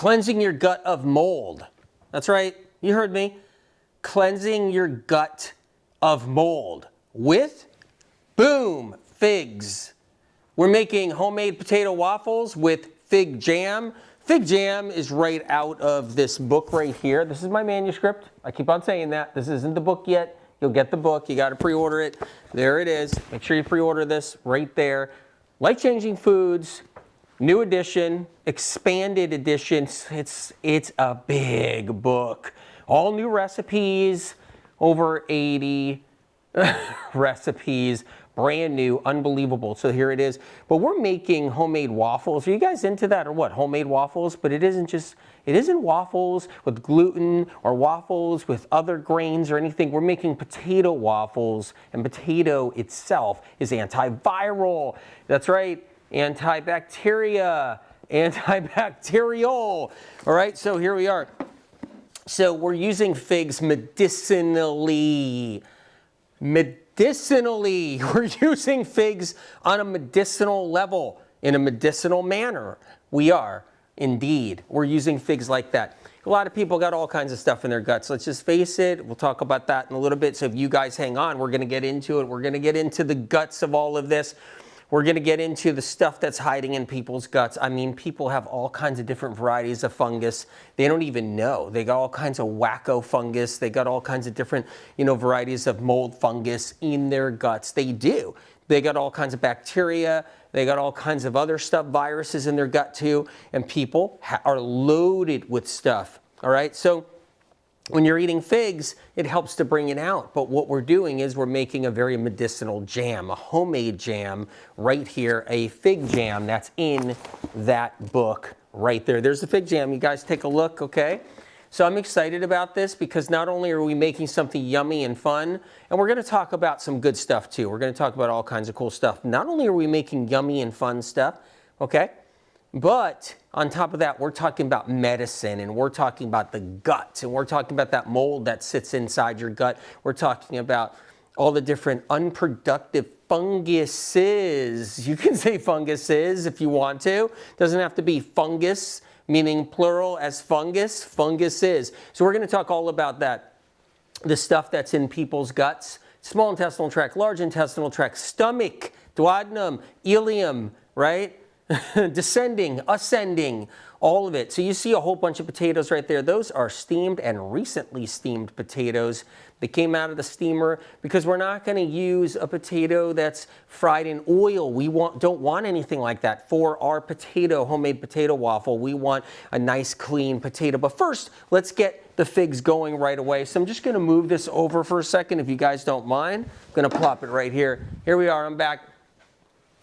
cleansing your gut of mold. That's right, you heard me. Cleansing your gut of mold with, boom, figs. We're making homemade potato waffles with fig jam. Fig jam is right out of this book right here. This is my manuscript. I keep on saying that. This isn't the book yet. You'll get the book. You got to pre-order it. There it is. Make sure you pre-order this right there. Life-changing foods, new edition, expanded edition. It's a big book. All new recipes, over 80 recipes. Brand new, unbelievable. So here it is. But we're making homemade waffles. Are you guys into that or what? Homemade waffles? But it isn't waffles with gluten or waffles with other grains or anything. We're making potato waffles, and potato itself is antiviral. That's right, antibacteria, antibacterial. All right, so here we are. So we're using figs medicinally. Medicinally, we're using figs on a medicinal level, in a medicinal manner. We are, indeed. We're using figs like that. A lot of people got all kinds of stuff in their guts. Let's just face it. We'll talk about that in a little bit. So if you guys hang on, we're going to get into it. We're going to get into the guts of all of this. We're going to get into the stuff that's hiding in people's guts. I mean, people have all kinds of different varieties of fungus. They don't even know. They got all kinds of wacko fungus. They got all kinds of different, varieties of mold fungus in their guts. They do. They got all kinds of bacteria. They got all kinds of other stuff, viruses in their gut too. And people are loaded with stuff. All right. So when you're eating figs, it helps to bring it out. But what we're doing is we're making a very medicinal jam, a homemade jam right here, a fig jam that's in that book right there. There's the fig jam. You guys take a look, okay? So I'm excited about this because not only are we making something yummy and fun, and we're going to talk about some good stuff too. We're going to talk about all kinds of cool stuff. Not only are we making yummy and fun stuff, okay? But on top of that, we're talking about medicine, and we're talking about the gut, and we're talking about that mold that sits inside your gut. We're talking about all the different unproductive funguses. You can say funguses if you want to. Doesn't have to be fungus, meaning plural as fungus. Funguses. So we're going to talk all about that. The stuff that's in people's guts. Small intestinal tract, large intestinal tract, stomach, duodenum, ileum, right? Descending, ascending, all of it. So you see a whole bunch of potatoes right there. Those are steamed and recently steamed potatoes. They came out of the steamer because we're not going to use a potato that's fried in oil. We don't want anything like that for our homemade potato waffle. We want a nice clean potato. But first, let's get the figs going right away. So I'm just going to move this over for a second if you guys don't mind. I'm going to plop it right here. Here we are. I'm back.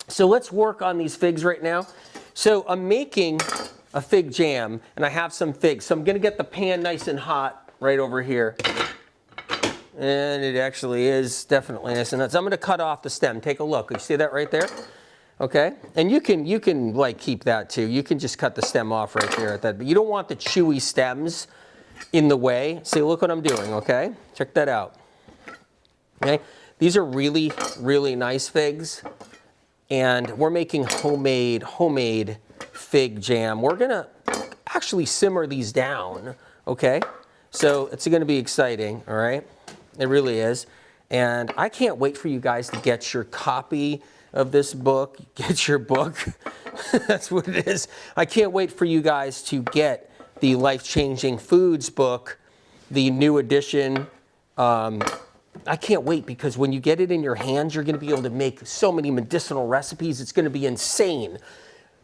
So let's work on these figs right now. So I'm making a fig jam, and I have some figs. So I'm going to get the pan nice and hot right over here. And it actually is definitely nice and hot. So I'm going to cut off the stem. Take a look. You see that right there? Okay. And you can like keep that too. You can just cut the stem off right there at that. But you don't want the chewy stems in the way. See, look what I'm doing. Okay. Check that out. Okay. These are really, really nice figs. And we're making homemade fig jam. We're going to actually simmer these down, okay? So it's going to be exciting, all right? It really is. And I can't wait for you guys to get your copy of this book. Get your book. That's what it is. I can't wait for you guys to get the Life-Changing Foods book, the new edition. I can't wait because when you get it in your hands, you're going to be able to make so many medicinal recipes. It's going to be insane.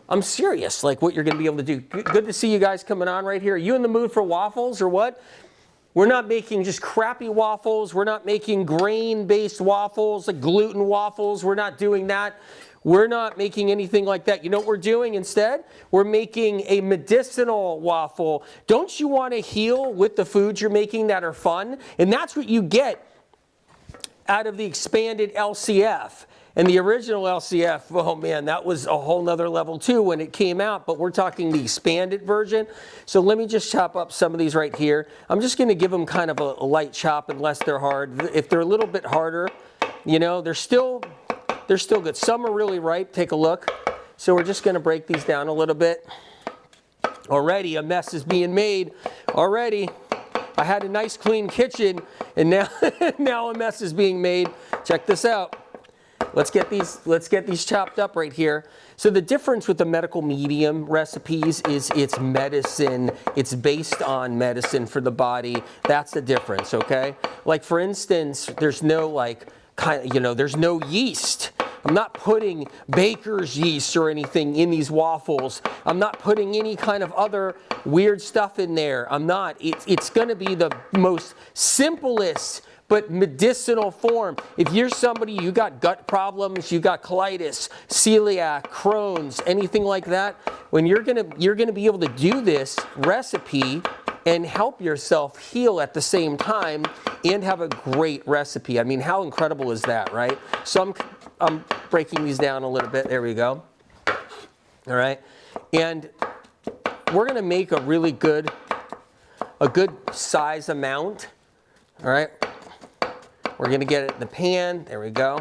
I'm serious, like what you're going to be able to do. Good to see you guys coming on right here. Are you in the mood for waffles or what? We're not making just crappy waffles. We're not making grain-based waffles, like gluten waffles. We're not doing that. We're not making anything like that. You know what we're doing instead? We're making a medicinal waffle. Don't you want to heal with the foods you're making that are fun? And that's what you get out of the expanded LCF. And the original LCF, oh man, that was a whole nother level too when it came out, but we're talking the expanded version. So let me just chop up some of these right here. I'm just going to give them kind of a light chop unless they're hard. If they're a little bit harder, they're still good. Some are really ripe. Take a look. So we're just going to break these down a little bit. Already a mess is being made. Already. I had a nice clean kitchen, and now, now a mess is being made. Check this out. Let's get these chopped up right here. So the difference with the medical medium recipes is it's medicine. It's based on medicine for the body. That's the difference, okay? Like for instance, there's no there's no yeast. I'm not putting baker's yeast or anything in these waffles. I'm not putting any kind of other weird stuff in there. I'm not. It's going to be the most simplest but medicinal form. If you're somebody, you got gut problems, you got colitis, celiac, Crohn's, anything like that, when you're gonna be able to do this recipe and help yourself heal at the same time and have a great recipe. I mean, how incredible is that, right? So I'm breaking these down a little bit. There we go. All right, and we're gonna make a really good size amount. All right. We're gonna get it in the pan, there we go.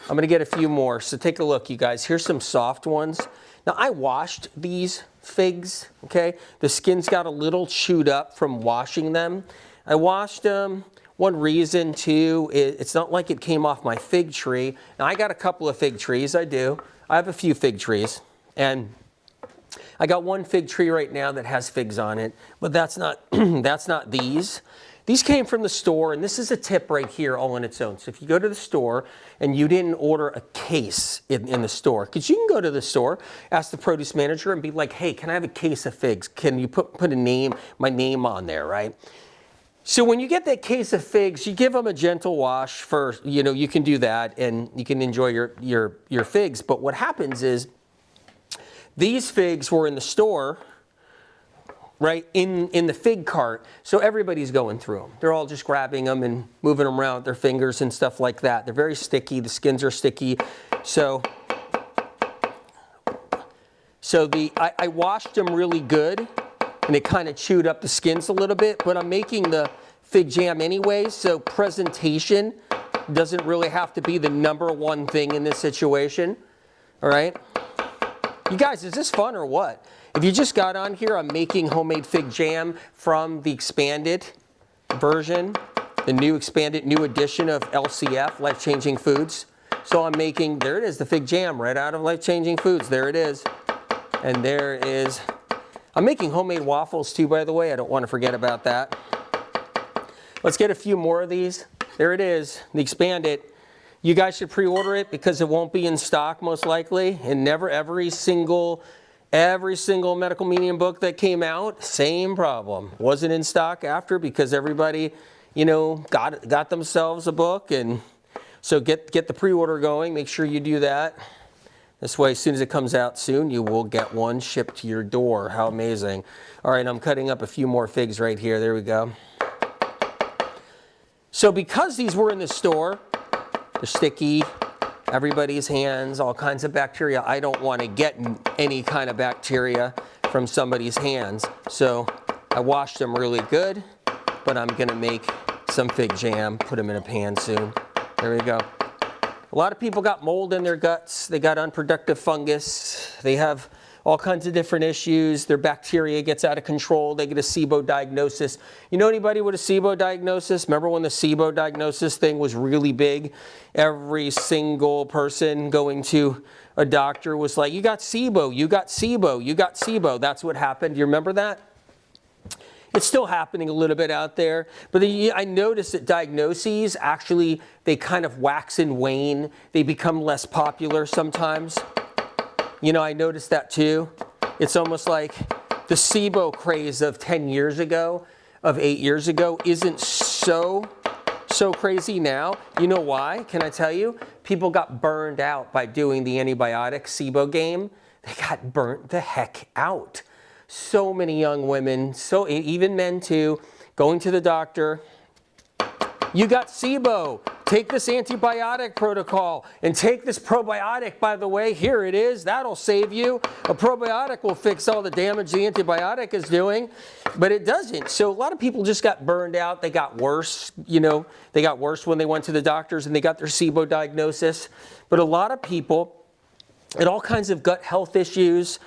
I'm gonna get a few more, so take a look, you guys. Here's some soft ones. Now I washed these figs, okay? The skin's got a little chewed up from washing them. I washed them. One reason too, it's not like it came off my fig tree. Now I got a couple of fig trees, I do. I have a few fig trees, and I got one fig tree right now that has figs on it, but that's not, that's not these. These came from the store, and this is a tip right here all on its own. So if you go to the store and you didn't order a case in the store, because you can go to the store, ask the produce manager and be like, hey, can I have a case of figs? Can you put my name on there, right? So when you get that case of figs, you give them a gentle wash first. You know, you can do that and you can enjoy your figs. But what happens is these figs were in the store, right, in the fig cart, so everybody's going through them. They're all just grabbing them and moving them around with their fingers and stuff like that. They're very sticky, the skins are sticky. So I washed them really good, and it kind of chewed up the skins a little bit, but I'm making the fig jam anyway, so presentation doesn't really have to be the #1 thing in this situation, all right? You guys, is this fun or what? If you just got on here, I'm making homemade fig jam from the expanded version, the new edition of LCF, Life Changing Foods. So I'm making, there it is, the fig jam right out of Life Changing Foods. There it is. And there is, I'm making homemade waffles too, by the way. I don't want to forget about that. Let's get a few more of these. There it is, the expanded. You guys should pre-order it because it won't be in stock most likely. And never every single medical medium book that came out, same problem. Wasn't in stock after because everybody, you know, got themselves a book. And so get the pre-order going. Make sure you do that. This way, as soon as it comes out soon, you will get one shipped to your door. How amazing. All right, I'm cutting up a few more figs right here. There we go. So because these were in the store, they're sticky, everybody's hands, all kinds of bacteria. I don't want to get any kind of bacteria from somebody's hands. So I washed them really good, but I'm gonna make some fig jam, put them in a pan soon. There we go. A lot of people got mold in their guts. They got unproductive fungus. They have all kinds of different issues. Their bacteria gets out of control. They get a SIBO diagnosis. You know anybody with a SIBO diagnosis? Remember when the SIBO diagnosis thing was really big? Every single person going to a doctor was like, you got SIBO, you got SIBO, you got SIBO. That's what happened. Do you remember that? It's still happening a little bit out there, but I noticed that diagnoses, actually, they kind of wax and wane. They become less popular sometimes. You know, I noticed that too. It's almost like the SIBO craze of 10 years ago, of 8 years ago, isn't so crazy now. You know why? Can I tell you? People got burned out by doing the antibiotic SIBO game. They got burnt the heck out. So many young women, so even men too, going to the doctor. You got SIBO. Take this antibiotic protocol and take this probiotic, by the way. Here it is. That'll save you. A probiotic will fix all the damage the antibiotic is doing, but it doesn't. So a lot of people just got burned out. They got worse. You know, they got worse when they went to the doctors and they got their SIBO diagnosis. But a lot of people had all kinds of gut health issues.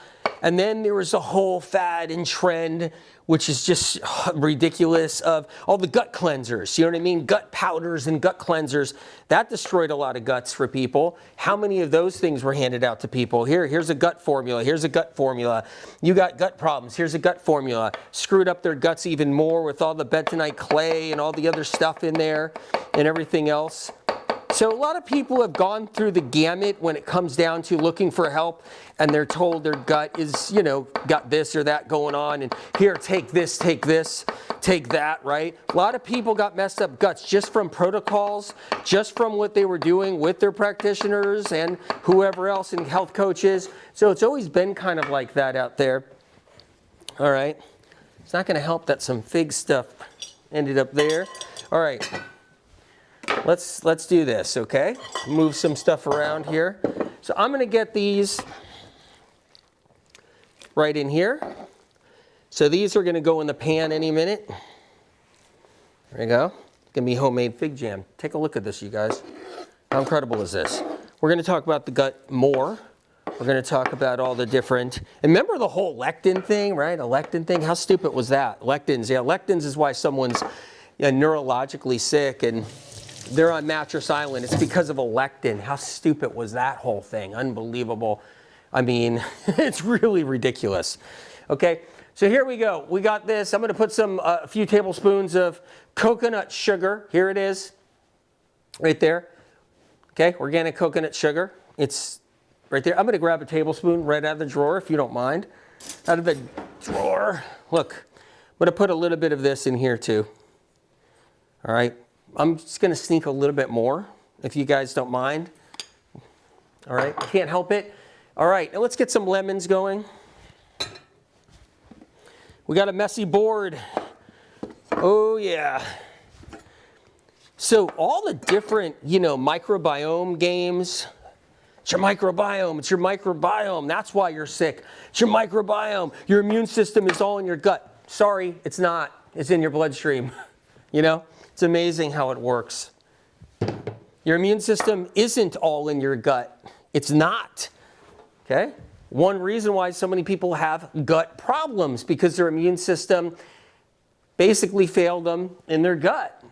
And then there was a whole fad and trend, which is just ridiculous, of all the gut cleansers. You know what I mean? Gut powders and gut cleansers. That destroyed a lot of guts for people. How many of those things were handed out to people? Here's a gut formula. Here's a gut formula. You got gut problems. Here's a gut formula. Screwed up their guts even more with all the bentonite clay and all the other stuff in there and everything else. So a lot of people have gone through the gamut when it comes down to looking for help, and they're told their gut is, you know, got this or that going on, and here, take this, take that, right? A lot of people got messed up guts just from protocols, just from what they were doing with their practitioners and whoever else and health coaches. So it's always been kind of like that out there. All right. It's not going to help that some fig stuff ended up there. All right. Let's do this, okay? Move some stuff around here. So I'm going to get these right in here. So these are going to go in the pan any minute. There you go. It's going to be homemade fig jam. Take a look at this, you guys. How incredible is this? We're going to talk about the gut more. We're going to talk about all the different, and remember the whole lectin thing, right? A lectin thing. How stupid was that? Lectins. Yeah, lectins is why someone's neurologically sick and they're on Mattress Island. It's because of a lectin. How stupid was that whole thing? Unbelievable. I mean, it's really ridiculous. Okay, so here we go. We got this. I'm going to put a few tablespoons of coconut sugar. Here it is, right there. Okay, organic coconut sugar. It's right there. I'm going to grab a tablespoon right out of the drawer, if you don't mind. Out of the drawer. Look, I'm going to put a little bit of this in here too. All right. I'm just going to sneak a little bit more, if you guys don't mind. All right, can't help it. All right, now let's get some lemons going. We got a messy board. Oh, yeah. So all the different, microbiome games. It's your microbiome. It's your microbiome. That's why you're sick. It's your microbiome. Your immune system is all in your gut. Sorry, it's not. It's in your bloodstream. It's amazing how it works. Your immune system isn't all in your gut. It's not. Okay? One reason why so many people have gut problems, because their immune system basically failed them in their gut,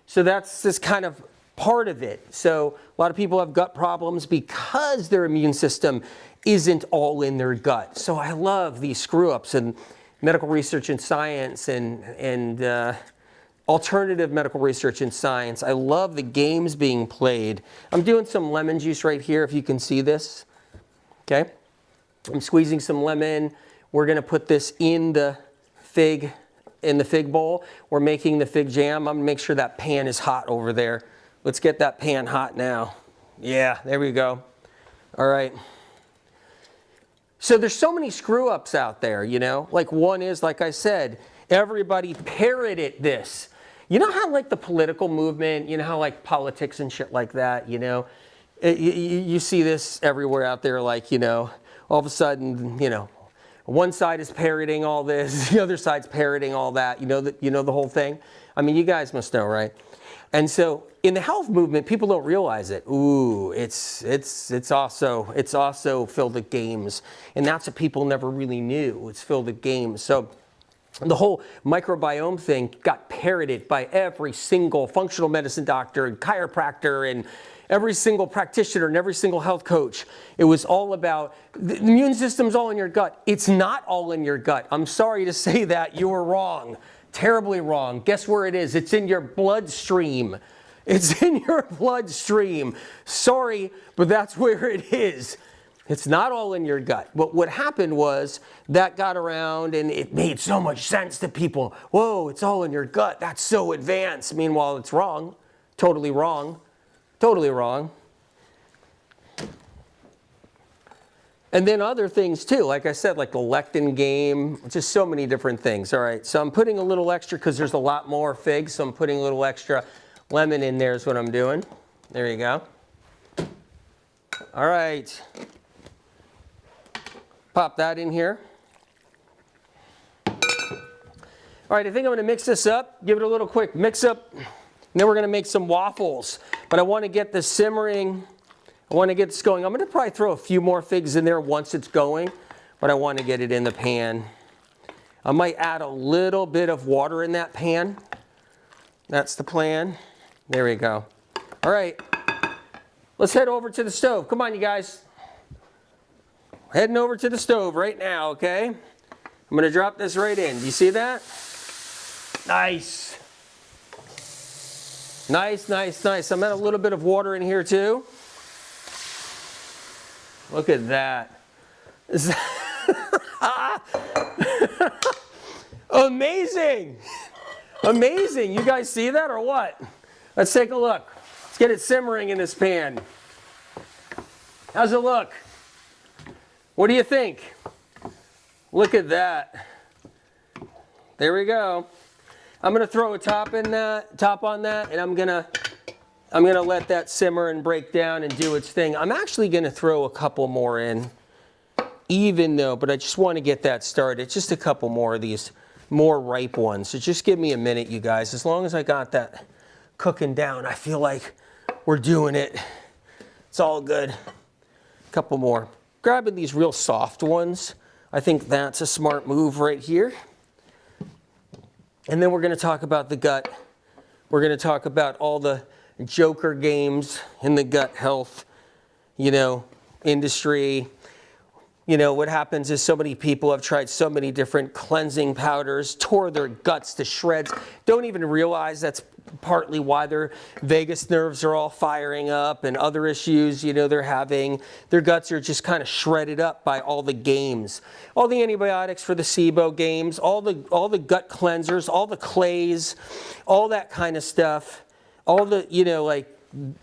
So that's just kind of part of it. So a lot of people have gut problems because their immune system isn't all in their gut. So I love these screw-ups in medical research and science and alternative medical research and science. I love the games being played. I'm doing some lemon juice right here, if you can see this. Okay? I'm squeezing some lemon. We're going to put this in the fig bowl. We're making the fig jam. I'm going to make sure that pan is hot over there. Let's get that pan hot now. Yeah, there we go. All right. So there's so many screw-ups out there, Like one is, like I said, everybody parroted this. You know how like the political movement, how like politics and shit like that, you see this everywhere out there, like, all of a sudden, one side is parroting all this, the other side's parroting all that, the whole thing. I mean, you guys must know, right? And so in the health movement, people don't realize it. Ooh, it's also filled with games. And that's what people never really knew. It's filled with games. So the whole microbiome thing got parroted by every single functional medicine doctor and chiropractor and every single practitioner and every single health coach. It was all about the immune system's all in your gut. It's not all in your gut. I'm sorry to say that. You were wrong. Terribly wrong. Guess where it is? It's in your bloodstream. It's in your bloodstream. Sorry, but that's where it is. It's not all in your gut. But what happened was that got around and it made so much sense to people. Whoa, it's all in your gut. That's so advanced. Meanwhile, it's wrong. Totally wrong. Totally wrong. And then other things too, like I said, like the lectin game, just so many different things. All right, so I'm putting a little extra because there's a lot more figs, so I'm putting a little extra lemon in there is what I'm doing. There you go. All right. Pop that in here. All right, I think I'm going to mix this up, give it a little quick mix up, and then we're going to make some waffles. But I want to get this simmering. I want to get this going. I'm going to probably throw a few more figs in there once it's going. but I want to get it in the pan. I might add a little bit of water in that pan. That's the plan. There we go. All right, let's head over to the stove. Come on, you guys. Heading over to the stove right now, okay? I'm gonna drop this right in. Do you see that? Nice. Nice, nice, nice. I'm adding a little bit of water in here too. Look at that. Amazing. Amazing. You guys see that or what? Let's take a look. Let's get it simmering in this pan. How's it look? What do you think? Look at that. There we go. I'm gonna throw a top on that, and I'm gonna let that simmer and break down and do its thing. I'm actually gonna throw a couple more in, but I just want to get that started. Just a couple more of these more ripe ones. So just give me a minute, you guys. As long as I got that cooking down, I feel like we're doing it. It's all good. A couple more. Grabbing these real soft ones. I think that's a smart move right here. And then we're going to talk about the gut. We're going to talk about all the joker games in the gut health, industry. What happens is so many people have tried so many different cleansing powders, tore their guts to shreds, don't even realize that's partly why their vagus nerves are all firing up and other issues, they're having. Their guts are just kind of shredded up by all the games. All the antibiotics for the SIBO games, all the gut cleansers, all the clays, all that kind of stuff, all the, like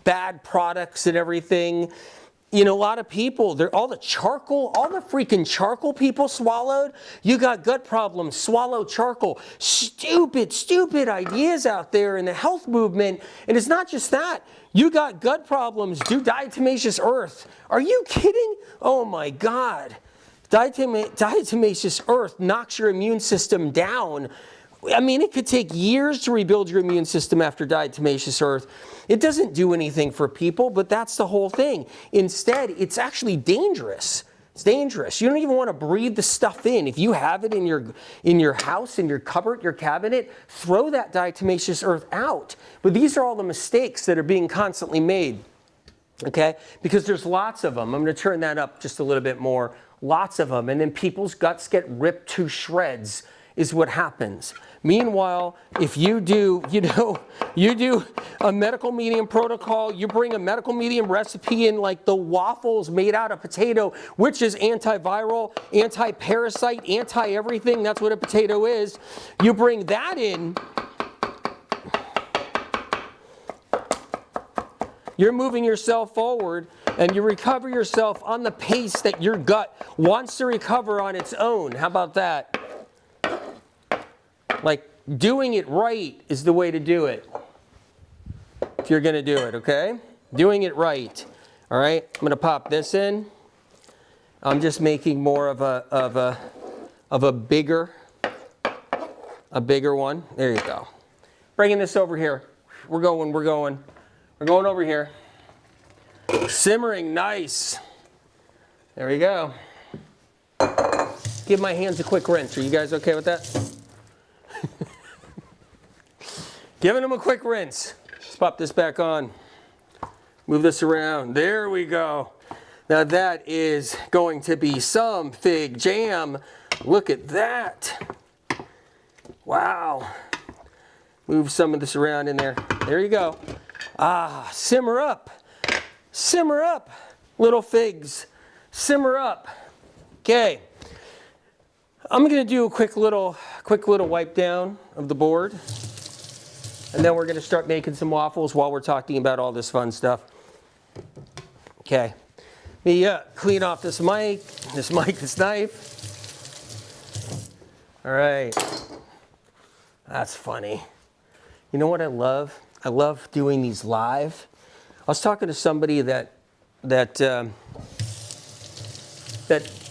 bad products and everything. A lot of people, all the freaking charcoal people swallowed. You got gut problems, swallow charcoal. Stupid ideas out there in the health movement. And it's not just that. You got gut problems, do diatomaceous earth. Are you kidding? Oh my God. Diatomaceous earth knocks your immune system down. It could take years to rebuild your immune system after diatomaceous earth. It doesn't do anything for people, but that's the whole thing. Instead, it's actually dangerous. It's dangerous. You don't even want to breathe the stuff in. If you have it in your house, in your cupboard, your cabinet, throw that diatomaceous earth out. But these are all the mistakes that are being constantly made, okay? Because there's lots of them. I'm going to turn that up just a little bit more. Lots of them. And then people's guts get ripped to shreds is what happens. Meanwhile, if you do a medical medium protocol, you bring a medical medium recipe in like the waffles made out of potato, which is antiviral, anti-parasite, anti-everything, that's what a potato is. You bring that in, you're moving yourself forward and you recover yourself on the pace that your gut wants to recover on its own. How about that? Like, doing it right is the way to do it. If you're going to do it, okay? Doing it right. All right? I'm going to pop this in. I'm just making more of a bigger one. There you go. Bringing this over here. We're going over here. Simmering nice. There we go. Give my hands a quick rinse. Are you guys okay with that? Giving them a quick rinse. Let's pop this back on. Move this around. There we go. Now that is going to be some fig jam. Look at that. Wow. Move some of this around in there. There you go. Simmer up. Simmer up, little figs. Simmer up. Okay. I'm going to do a quick little wipe down of the board. And then we're going to start making some waffles while we're talking about all this fun stuff. Okay. Me clean off this knife. All right. That's funny. You know what I love? I love doing these live. I was talking to somebody that they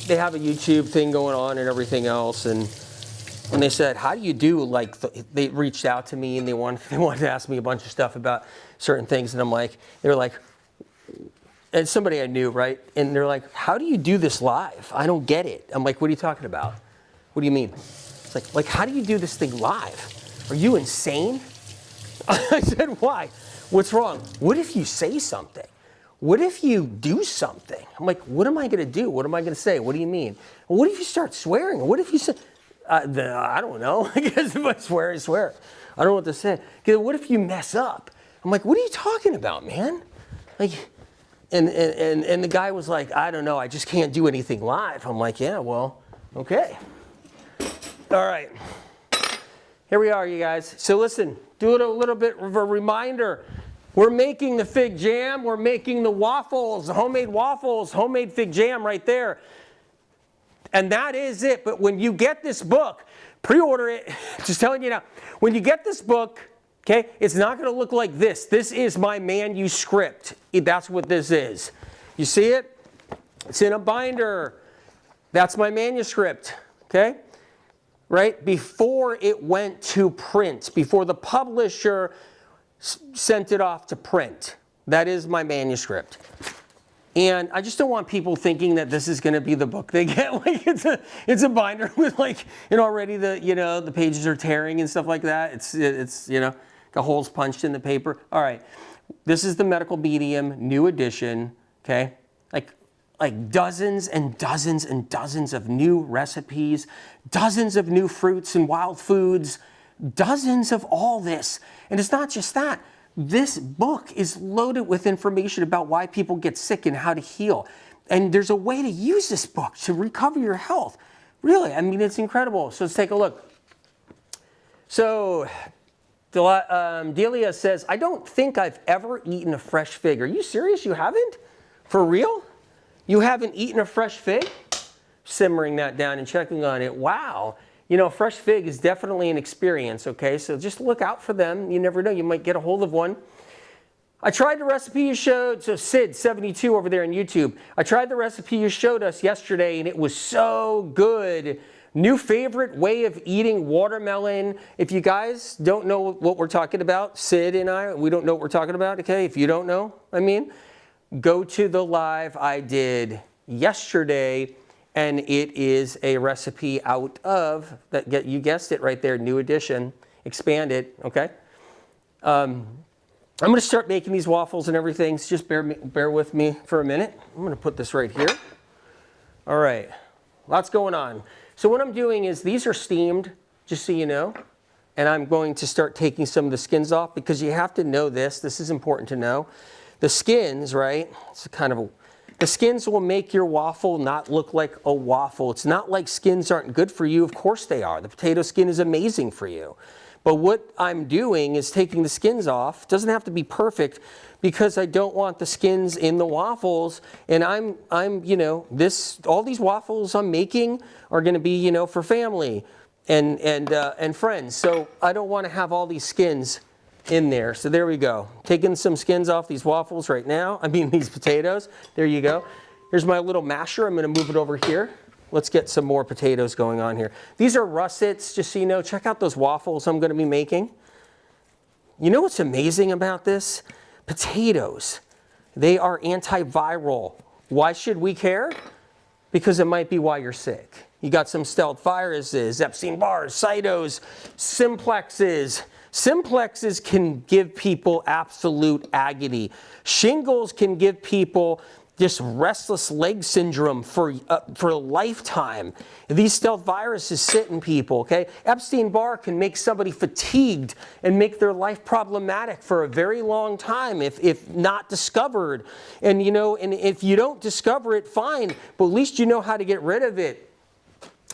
have a YouTube thing going on and everything else, and they said, how do you do, they reached out to me and they wanted to ask me a bunch of stuff about certain things, and they were like, and somebody I knew, right? And they're like, how do you do this live? I don't get it. I'm like, what are you talking about? What do you mean? It's like how do you do this thing live? Are you insane? I said, why? What's wrong? What if you say something? What if you do something? I'm like, what am I going to do? What am I going to say? What do you mean? What if you start swearing? What if you say, I don't know. I guess if I swear, I swear. I don't know what to say. What if you mess up? I'm like, what are you talking about, man? Like, and the guy was like, I don't know. I just can't do anything live. I'm like, yeah, well, okay. All right. Here we are, you guys. So listen, do it a little bit of a reminder. We're making the fig jam. We're making the waffles, the homemade waffles, homemade fig jam right there. And that is it. But when you get this book, pre-order it. Just telling you now, when you get this book, okay, it's not going to look like this. This is my manuscript. That's what this is. You see it? It's in a binder. That's my manuscript, okay? Right? Before it went to print, before the publisher sent it off to print. That is my manuscript. And I just don't want people thinking that this is going to be the book they get. Like it's a binder with like, already the pages are tearing and stuff like that. It's got holes punched in the paper. All right. This is the medical medium, new edition, okay? Like dozens and dozens and dozens of new recipes, dozens of new fruits and wild foods, dozens of all this. And it's not just that. This book is loaded with information about why people get sick and how to heal. And there's a way to use this book to recover your health. Really, I mean, it's incredible. So let's take a look. So Delia says, I don't think I've ever eaten a fresh fig. Are you serious? You haven't? For real? You haven't eaten a fresh fig? Simmering that down and checking on it. Wow. Fresh fig is definitely an experience, okay? So just look out for them. You never know. You might get a hold of one. I tried the recipe you showed. So Sid72 over there on YouTube. I tried the recipe you showed us yesterday, and it was so good. New favorite way of eating watermelon. If you guys don't know what we're talking about, Sid and I, we don't know what we're talking about, okay? If you don't know, go to the live I did yesterday, and it is a recipe out of, you guessed it right there, new edition, expanded, okay? I'm going to start making these waffles and everything, so just bear with me for a minute. I'm going to put this right here. All right, lots going on. So what I'm doing is these are steamed, just so you know, and I'm going to start taking some of the skins off because you have to know this. This is important to know. The skins, right, the skins will make your waffle not look like a waffle. It's not like skins aren't good for you. Of course they are. The potato skin is amazing for you. But what I'm doing is taking the skins off. It doesn't have to be perfect because I don't want the skins in the waffles. And all these waffles I'm making are going to be, for family and friends. So I don't want to have all these skins in there. So there we go. Taking some skins off these waffles right now. These potatoes. There you go. Here's my little masher. I'm going to move it over here. Let's get some more potatoes going on here. These are russets, just so you know. Check out those waffles I'm going to be making. You know what's amazing about this? Potatoes. They are antiviral. Why should we care? Because it might be why you're sick. You got some stealth viruses, Epstein-Barrs, cytos, simplexes. Simplexes can give people absolute agony. Shingles can give people just restless leg syndrome for a lifetime. These stealth viruses sit in people, okay? Epstein-Barr can make somebody fatigued and make their life problematic for a very long time if not discovered. And and if you don't discover it, fine, but at least you know how to get rid of it.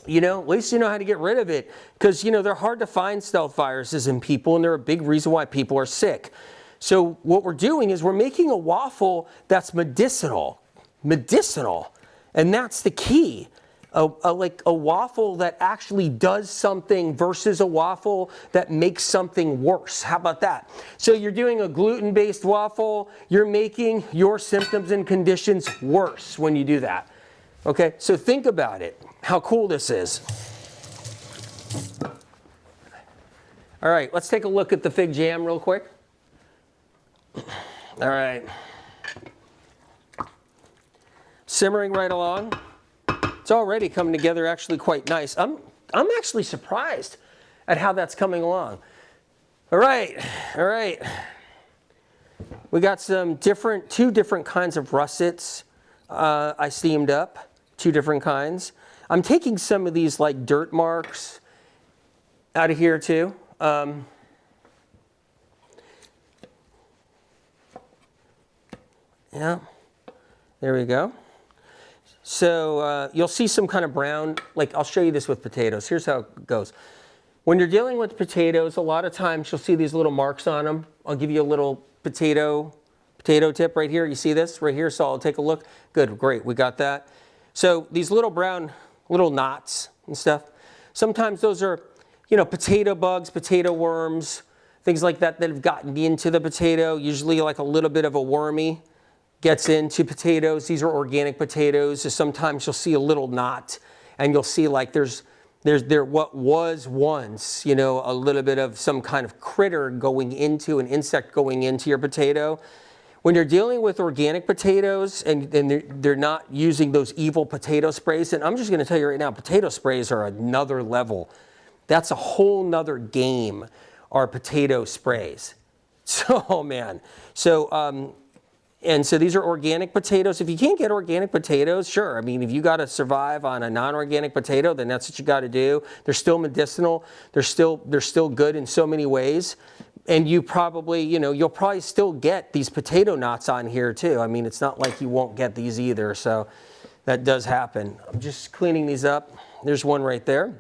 At least you know how to get rid of it because, they're hard to find stealth viruses in people and they're a big reason why people are sick. So what we're doing is we're making a waffle that's medicinal, and that's the key. Like a waffle that actually does something versus a waffle that makes something worse. How about that? So you're doing a gluten-based waffle, you're making your symptoms and conditions worse when you do that. Okay, so think about it, how cool this is. All right, let's take a look at the fig jam real quick. All right. simmering right along. It's already coming together actually quite nice. I'm actually surprised at how that's coming along. All right. We got some two different kinds of russets I steamed up, 2 different kinds. I'm taking some of these like dirt marks out of here too. Yeah, there we go. So you'll see some kind of brown, like I'll show you this with potatoes. Here's how it goes. When you're dealing with potatoes, a lot of times you'll see these little marks on them. I'll give you a little potato tip right here. You see this right here? So I'll take a look. Good, great, we got that. So these little brown, little knots and stuff, sometimes those are, you know, potato bugs, potato worms, things like that that have gotten into the potato, usually like a little bit of a wormy gets into potatoes. These are organic potatoes. So sometimes you'll see a little knot and you'll see like there's what was once, you know, a little bit of some kind of critter going into, an insect going into your potato. When you're dealing with organic potatoes and they're not using those evil potato sprays, and I'm just going to tell you right now, potato sprays are another level. That's a whole nother game, are potato sprays. So, oh man. So, and so these are organic potatoes. If you can't get organic potatoes, sure. I mean, if you got to survive on a non-organic potato, then that's what you got to do. They're still medicinal. They're still good in so many ways. And you probably, you know, you'll probably still get these potato knots on here too. I mean, it's not like you won't get these either. So that does happen. I'm just cleaning these up. There's one right there.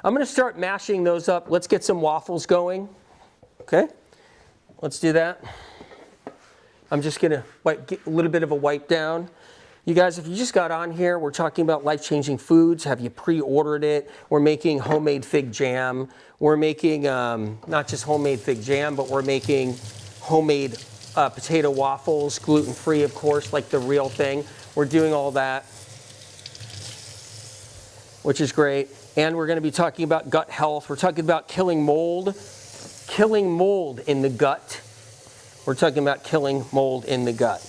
I'm going to start mashing those up. Let's get some waffles going. Okay, let's do that. I'm just going to get a little bit of a wipe down. You guys, if you just got on here, we're talking about life-changing foods. Have you pre-ordered it? We're making homemade fig jam. We're making not just homemade fig jam, but we're making homemade potato waffles, gluten-free, of course, like the real thing. We're doing all that, which is great. And we're going to be talking about gut health. We're talking about killing mold in the gut. We're talking about killing mold in the gut.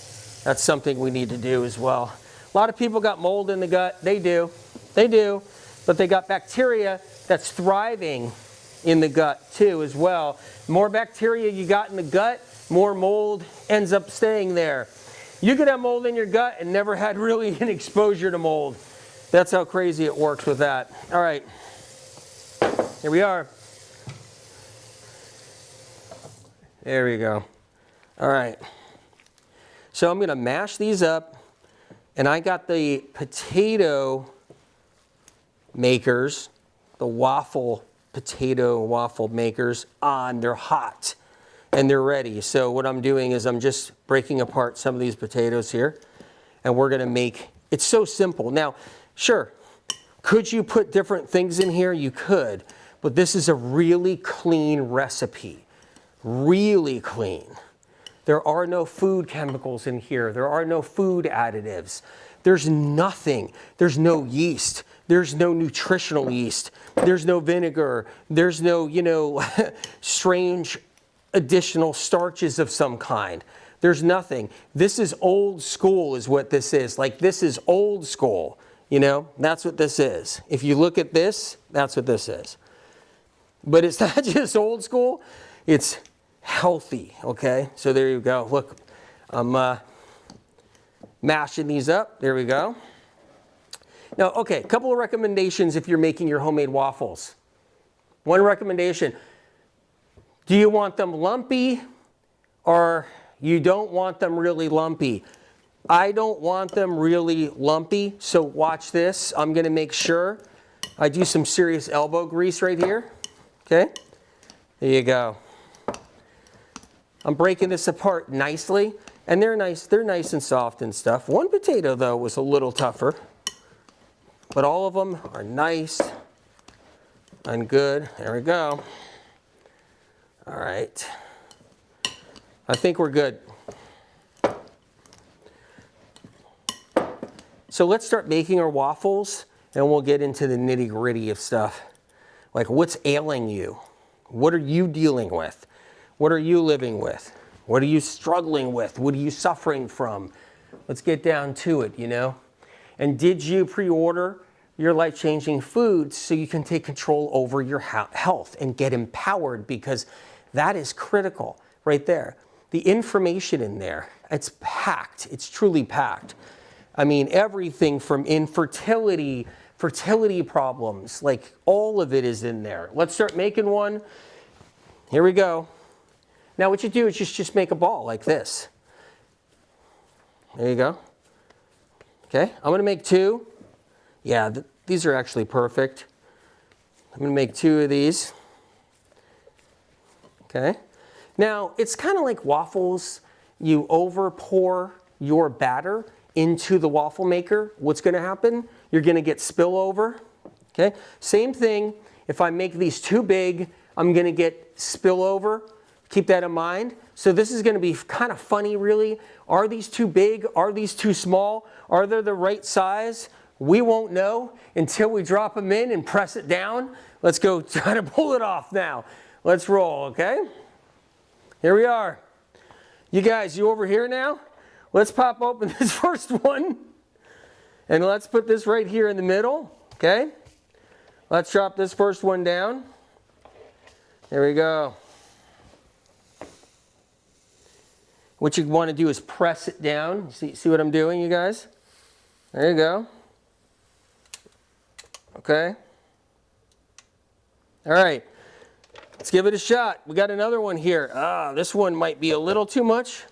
That's something we need to do as well. A lot of people got mold in the gut. They do. But they got bacteria that's thriving in the gut too as well. The more bacteria you got in the gut, more mold ends up staying there. You could have mold in your gut and never had really an exposure to mold. That's how crazy it works with that. All right, here we are. There we go. All right, so I'm going to mash these up, and I got the potato makers, the potato waffle makers on. They're hot, and they're ready. So what I'm doing is I'm just breaking apart some of these potatoes here, and we're going to make, it's so simple. Now, sure, could you put different things in here? You could, but this is a really clean recipe, really clean. There are no food chemicals in here. There are no food additives. There's nothing. There's no yeast. There's no nutritional yeast. There's no vinegar. There's no, you know, strange additional starches of some kind. There's nothing. This is old school is what this is. Like, this is old school. You know, that's what this is. If you look at this, that's what this is. But it's not just old school. It's healthy, okay? So there you go. Look, I'm mashing these up. There we go. Now, okay, a couple of recommendations if you're making your homemade waffles. One recommendation, do you want them lumpy or you don't want them really lumpy? I don't want them really lumpy, so watch this. I'm going to make sure I do some serious elbow grease right here, okay? There you go. I'm breaking this apart nicely, and they're nice and soft and stuff. One potato, though, was a little tougher, but all of them are nice and good. There we go. All right. I think we're good. So let's start making our waffles, and we'll get into the nitty-gritty of stuff. Like, what's ailing you? What are you dealing with? What are you living with? What are you struggling with? What are you suffering from? Let's get down to it, you know. And did you pre-order your life-changing foods so you can take control over your health and get empowered? Because that is critical right there. The information in there, it's packed. It's truly packed. I mean, everything from infertility, fertility problems, like all of it is in there. Let's start making one. Here we go. Now what you do is just make a ball like this. There you go. Okay, I'm gonna make 2. Yeah, these are actually perfect. I'm gonna make 2 of these. Okay. Now, it's kind of like waffles. You over pour your batter into the waffle maker. What's gonna happen? You're gonna get spillover. Okay, same thing. If I make these too big, I'm gonna get spillover. Keep that in mind. So this is gonna be kind of funny, really. Are these too big? Are these too small? Are they the right size? We won't know until we drop them in and press it down. Let's go try to pull it off now. Let's roll, okay? Here we are. You guys, you over here now? Let's pop open this first one. And let's put this right here in the middle, okay? Let's drop this first one down. There we go. What you want to do is press it down. See what I'm doing, you guys? There you go. Okay. All right. Let's give it a shot. We got another one here. This one might be a little too much.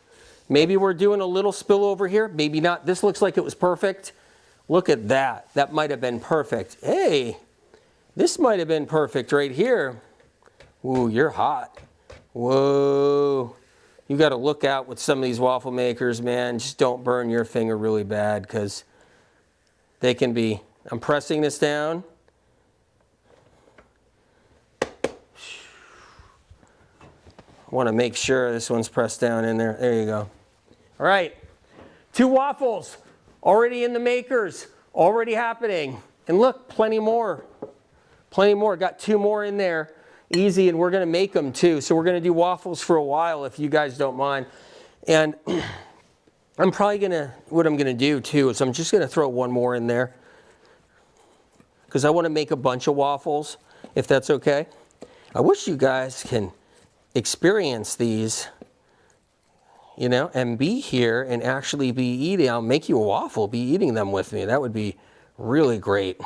Maybe we're doing a little spillover here. Maybe not. This looks like it was perfect. Look at that. That might have been perfect. Hey, this might have been perfect right here. Ooh, you're hot. Whoa. You got to look out with some of these waffle makers, man. Just don't burn your finger really bad because they can be. I'm pressing this down. I want to make sure this one's pressed down in there. There you go. All right. 2 waffles already in the makers, already happening. And look, plenty more. Plenty more. Got 2 more in there. Easy, and we're going to make them too. So we're going to do waffles for a while if you guys don't mind. And I'm probably going to, what I'm going to do too is I'm just going to throw 1 more in there because I want to make a bunch of waffles, if that's okay. I wish you guys can experience these, you know, and be here and actually be eating. I'll make you a waffle, be eating them with me. That would be really great.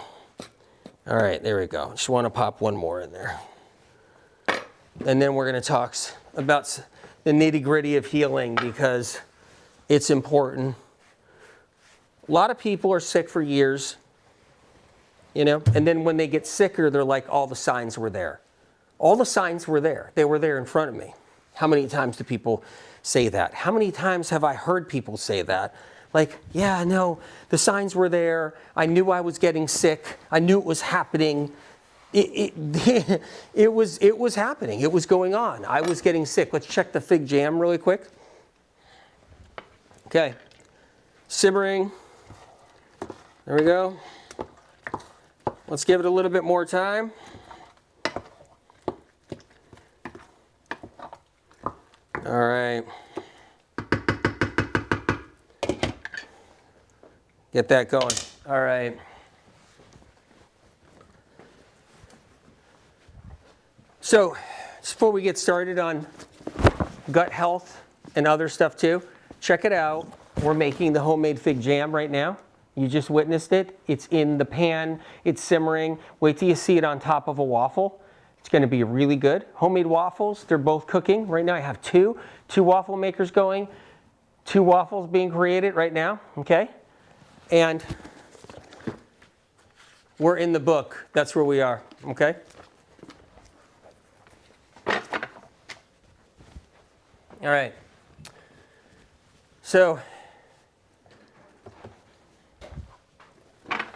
All right, there we go. Just want to pop 1 more in there. And then we're going to talk about the nitty-gritty of healing because it's important. A lot of people are sick for years, you know, and then when they get sicker, they're like, all the signs were there. All the signs were there. They were there in front of me. How many times do people say that? How many times have I heard people say that? Like, yeah, no, the signs were there. I knew I was getting sick. I knew it was happening. It was happening. It was going on. I was getting sick. Let's check the fig jam really quick. Okay. Simmering. There we go. Let's give it a little bit more time. All right. Get that going. All right. So, just before we get started on gut health and other stuff too, check it out. We're making the homemade fig jam right now. You just witnessed it. It's in the pan. It's simmering. Wait till you see it on top of a waffle. It's going to be really good. Homemade waffles, they're both cooking. Right now I have two waffle makers going. 2 waffles being created right now, okay? And we're in the book. That's where we are, okay? All right. So, you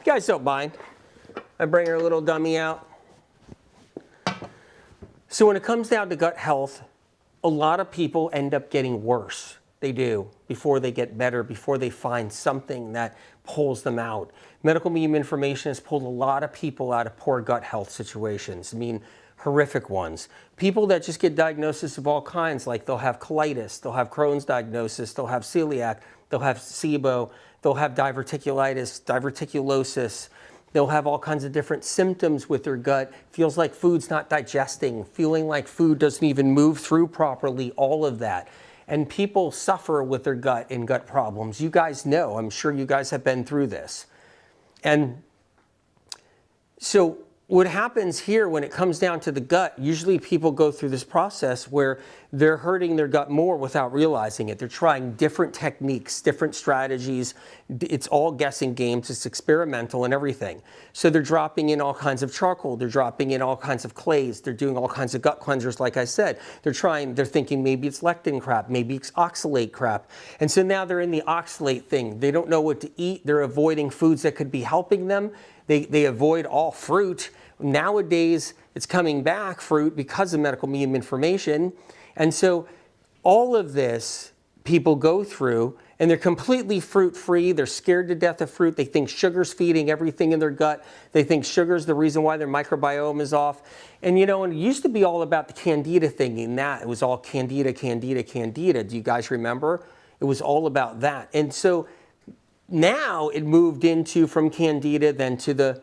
guys don't mind. I bring our little dummy out. So when it comes down to gut health, a lot of people end up getting worse. They do, before they get better, before they find something that pulls them out. Medical Medium Information has pulled a lot of people out of poor gut health situations. I mean, horrific ones. People that just get diagnosis of all kinds, like they'll have colitis, they'll have Crohn's diagnosis, they'll have celiac, they'll have SIBO, they'll have diverticulitis, diverticulosis, they'll have all kinds of different symptoms with their gut, feels like food's not digesting, feeling like food doesn't even move through properly, all of that. And people suffer with their gut and gut problems. You guys know, I'm sure you guys have been through this. And so what happens here when it comes down to the gut, usually people go through this process where they're hurting their gut more without realizing it. They're trying different techniques, different strategies. It's all guessing games. It's experimental and everything. So they're dropping in all kinds of charcoal. They're dropping in all kinds of clays. They're doing all kinds of gut cleansers, like I said. They're thinking maybe it's lectin crap, maybe it's oxalate crap. And so now they're in the oxalate thing. They don't know what to eat. They're avoiding foods that could be helping them. They avoid all fruit. Nowadays, it's coming back, fruit, because of medical medium information. And so all of this people go through, and they're completely fruit-free. They're scared to death of fruit. They think sugar's feeding everything in their gut. They think sugar's the reason why their microbiome is off. And you know, and it used to be all about the candida thing, and that it was all candida, candida, candida. Do you guys remember? It was all about that. And so now it moved into from candida then to the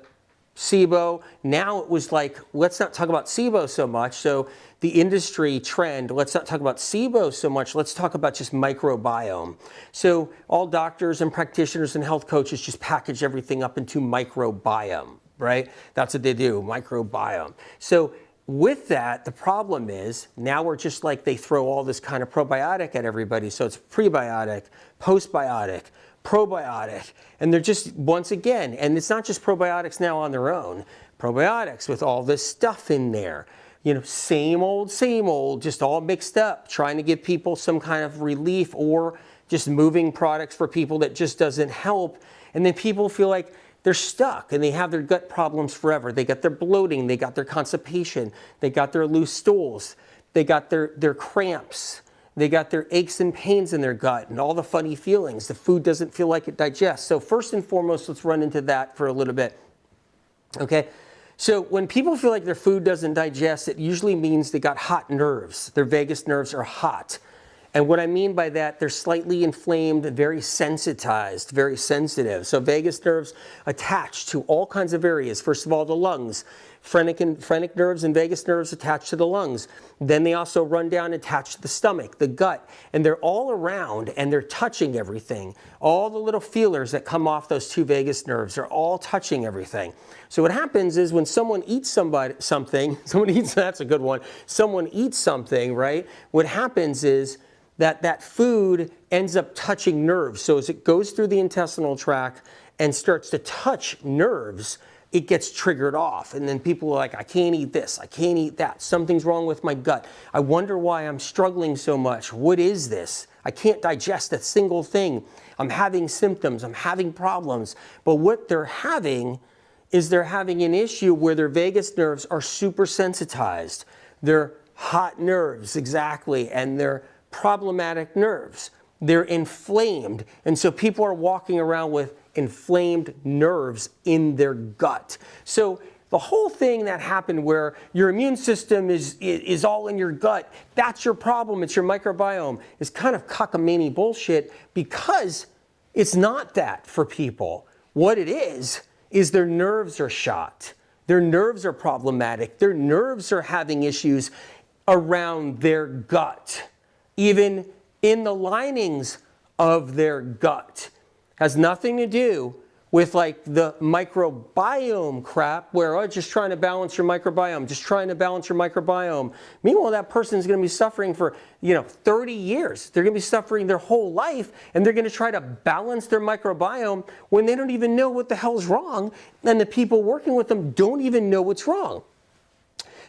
SIBO. Now it was like, let's not talk about SIBO so much. So the industry trend, let's not talk about SIBO so much. Let's talk about just microbiome. So all doctors and practitioners and health coaches just package everything up into microbiome, right? That's what they do, microbiome. So with that, the problem is now we're just like they throw all this kind of probiotic at everybody. So it's prebiotic, postbiotic, probiotic, and they're just, once again, and it's not just probiotics now on their own, probiotics with all this stuff in there, you know, same old, just all mixed up, trying to give people some kind of relief or just moving products for people that just doesn't help. And then people feel like they're stuck and they have their gut problems forever. They got their bloating, they got their constipation, they got their loose stools, they got their cramps. They got their aches and pains in their gut and all the funny feelings. The food doesn't feel like it digests. So first and foremost, let's run into that for a little bit. Okay, so when people feel like their food doesn't digest, it usually means they got hot nerves. Their vagus nerves are hot. And what I mean by that, they're slightly inflamed, very sensitized, very sensitive. So vagus nerves attached to all kinds of areas. First of all, the lungs. Phrenic nerves and vagus nerves attached to the lungs. Then they also run down and attach to the stomach, the gut, and they're all around and they're touching everything. All the little feelers that come off those two vagus nerves are all touching everything. So what happens is when someone eats something, that's a good one, someone eats something, right? What happens is that food ends up touching nerves. So as it goes through the intestinal tract and starts to touch nerves, it gets triggered off. And then people are like, I can't eat this, I can't eat that. Something's wrong with my gut. I wonder why I'm struggling so much. What is this? I can't digest a single thing. I'm having symptoms, I'm having problems. But what they're having is they're having an issue where their vagus nerves are super sensitized. They're hot nerves, exactly, and they're problematic nerves. They're inflamed. And so people are walking around with inflamed nerves in their gut. So the whole thing that happened where your immune system is all in your gut, that's your problem, it's your microbiome, is kind of cockamamie bullshit, because it's not that for people. What it is their nerves are shot. Their nerves are problematic. Their nerves are having issues around their gut, even in the linings of their gut. Has nothing to do with like the microbiome crap where, oh, just trying to balance your microbiome, just trying to balance your microbiome. Meanwhile, that person's going to be suffering for, 30 years. They're going to be suffering their whole life, and they're going to try to balance their microbiome when they don't even know what the hell's wrong, and the people working with them don't even know what's wrong.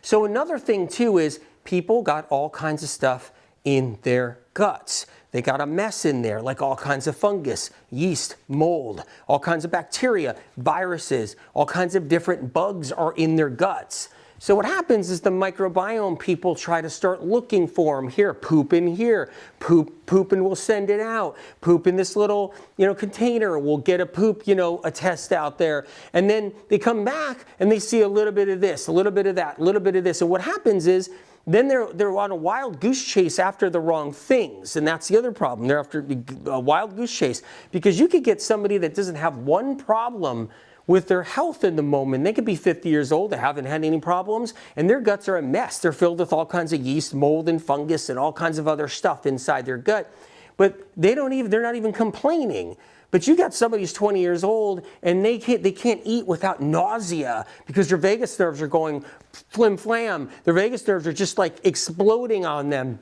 So another thing too is people got all kinds of stuff in their guts. They got a mess in there, like all kinds of fungus, yeast, mold, all kinds of bacteria, viruses, all kinds of different bugs are in their guts. So what happens is the microbiome people try to start looking for them. Here, poop in here, poop and we'll send it out. Poop in this little, container, we'll get a poop, a test out there. And then they come back and they see a little bit of this, a little bit of that, a little bit of this. And what happens is, then they're on a wild goose chase after the wrong things. And that's the other problem. They're after a wild goose chase. Because you could get somebody that doesn't have one problem with their health in the moment. They could be 50 years old, they haven't had any problems, and their guts are a mess. They're filled with all kinds of yeast, mold, and fungus, and all kinds of other stuff inside their gut. But they're not even complaining. But you got somebody who's 20 years old, and they can't eat without nausea because their vagus nerves are going flim flam. Their vagus nerves are just like exploding on them.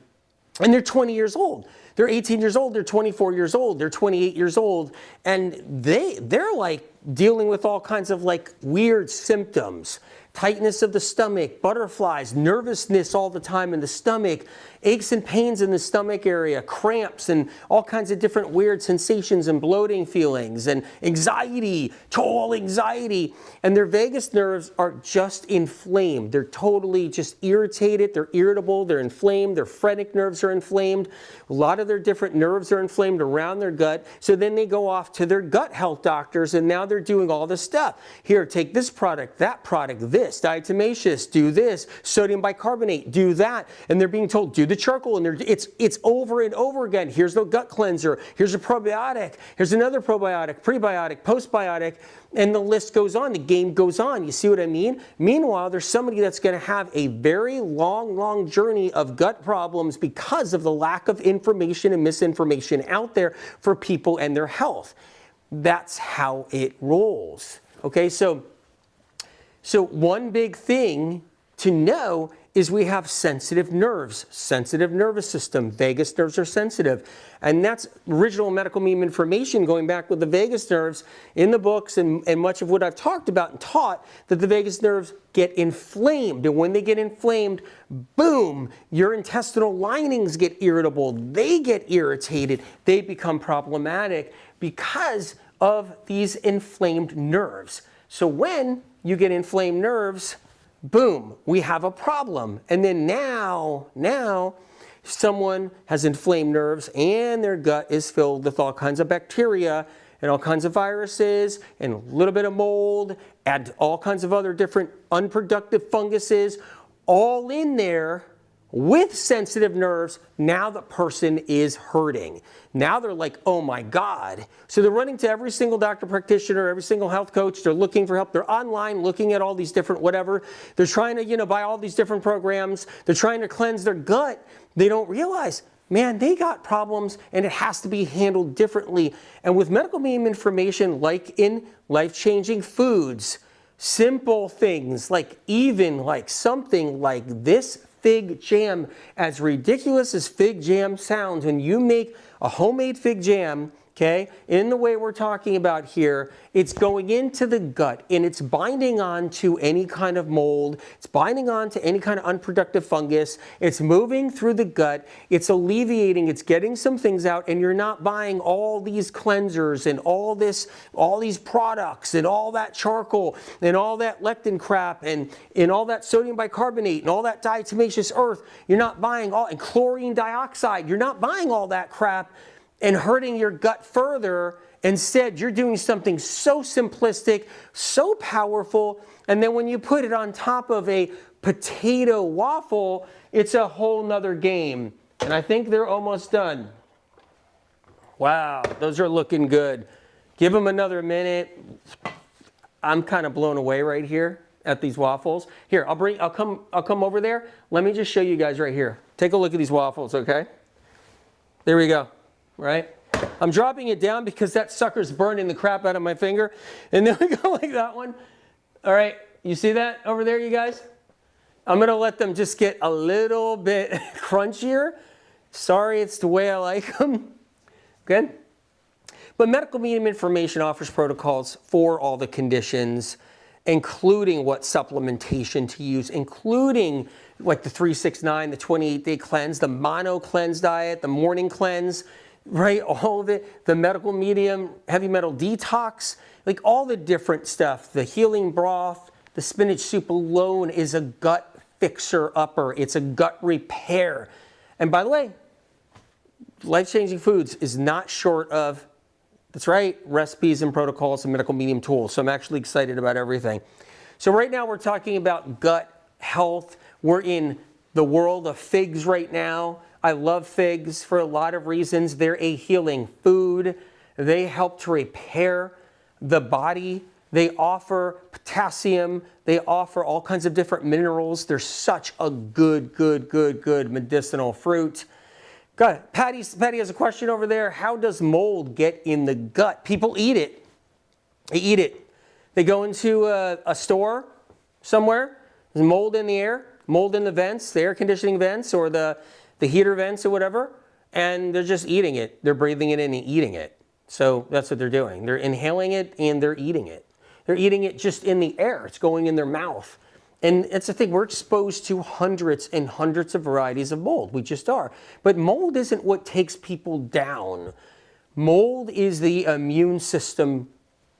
And they're 20 years old. They're 18 years old, they're 24 years old, they're 28 years old, and they're like dealing with all kinds of like weird symptoms. Tightness of the stomach, butterflies, nervousness all the time in the stomach, aches and pains in the stomach area, cramps, and all kinds of different weird sensations and bloating feelings, and anxiety, total anxiety. And their vagus nerves are just inflamed. They're totally just irritated, they're irritable, they're inflamed, their phrenic nerves are inflamed. A lot of their different nerves are inflamed around their gut. So then they go off to their gut health doctors, and now they're doing all this stuff. Here, take this product, this, diatomaceous, do this, sodium bicarbonate, do that. And they're being told, do the charcoal, and it's over and over again. Here's the gut cleanser, here's a probiotic, here's another probiotic, prebiotic, postbiotic, and the list goes on, the game goes on. You see what I mean? Meanwhile, there's somebody that's going to have a very long journey of gut problems because of the lack of information and misinformation out there for people and their health. That's how it rolls. Okay, so one big thing to know is we have sensitive nerves, sensitive nervous system. Vagus nerves are sensitive. And that's original medical meme information going back with the vagus nerves in the books and much of what I've talked about and taught, that the vagus nerves get inflamed. And when they get inflamed, boom, your intestinal linings get irritable. They get irritated. They become problematic because of these inflamed nerves. So when you get inflamed nerves, boom, we have a problem. And then now someone has inflamed nerves and their gut is filled with all kinds of bacteria and all kinds of viruses and a little bit of mold and all kinds of other different unproductive funguses all in there with sensitive nerves. Now the person is hurting. Now they're like, oh my God. So they're running to every single doctor practitioner, every single health coach. They're looking for help. They're online looking at all these different whatever. They're trying to, buy all these different programs. They're trying to cleanse their gut. They don't realize, man, they got problems and it has to be handled differently. And with medical meme information, like in life-changing foods, simple things like something like this fig jam, as ridiculous as fig jam sounds, when you make a homemade fig jam, okay, in the way we're talking about here, it's going into the gut and it's binding on to any kind of mold, it's binding on to any kind of unproductive fungus, it's moving through the gut, it's alleviating, it's getting some things out, and you're not buying all these cleansers and all these products and all that charcoal and all that lectin crap and all that sodium bicarbonate and all that diatomaceous earth. You're not buying all, and chlorine dioxide, you're not buying all that crap and hurting your gut further. Instead, you're doing something so simplistic, so powerful, and then when you put it on top of a potato waffle, it's a whole nother game. And I think they're almost done. Wow, those are looking good. Give them another minute. I'm kind of blown away right here at these waffles. Here, I'll come over there. Let me just show you guys right here. Take a look at these waffles, okay? There we go. Right? I'm dropping it down because that sucker's burning the crap out of my finger. And then we go like that one. All right, you see that over there, you guys? I'm going to let them just get a little bit crunchier. Sorry, it's the way I like them. Good? But medical meme information offers protocols for all the conditions, including what supplementation to use, including like the 369, the 28-day cleanse, the mono cleanse diet, the morning cleanse, right? All of it, the medical medium, heavy metal detox, like all the different stuff, the healing broth, The spinach soup alone is a gut fixer-upper. It's a gut repair. And by the way, Life-Changing Foods is not short of, that's right, recipes and protocols and medical medium tools. So I'm actually excited about everything. So right now we're talking about gut health. We're in the world of figs right now. I love figs for a lot of reasons. They're a healing food. They help to repair the body. They offer potassium. They offer all kinds of different minerals. They're such a good medicinal fruit. Go ahead. Patty has a question over there. How does mold get in the gut? People eat it. They eat it. They go into a store somewhere. There's mold in the air, mold in the vents, the air conditioning vents or the heater vents or whatever, and they're just eating it. They're breathing it in and eating it. So that's what they're doing. They're inhaling it and they're eating it. They're eating it just in the air. It's going in their mouth. And it's the thing, we're exposed to hundreds and hundreds of varieties of mold. We just are. But mold isn't what takes people down. Mold is the immune system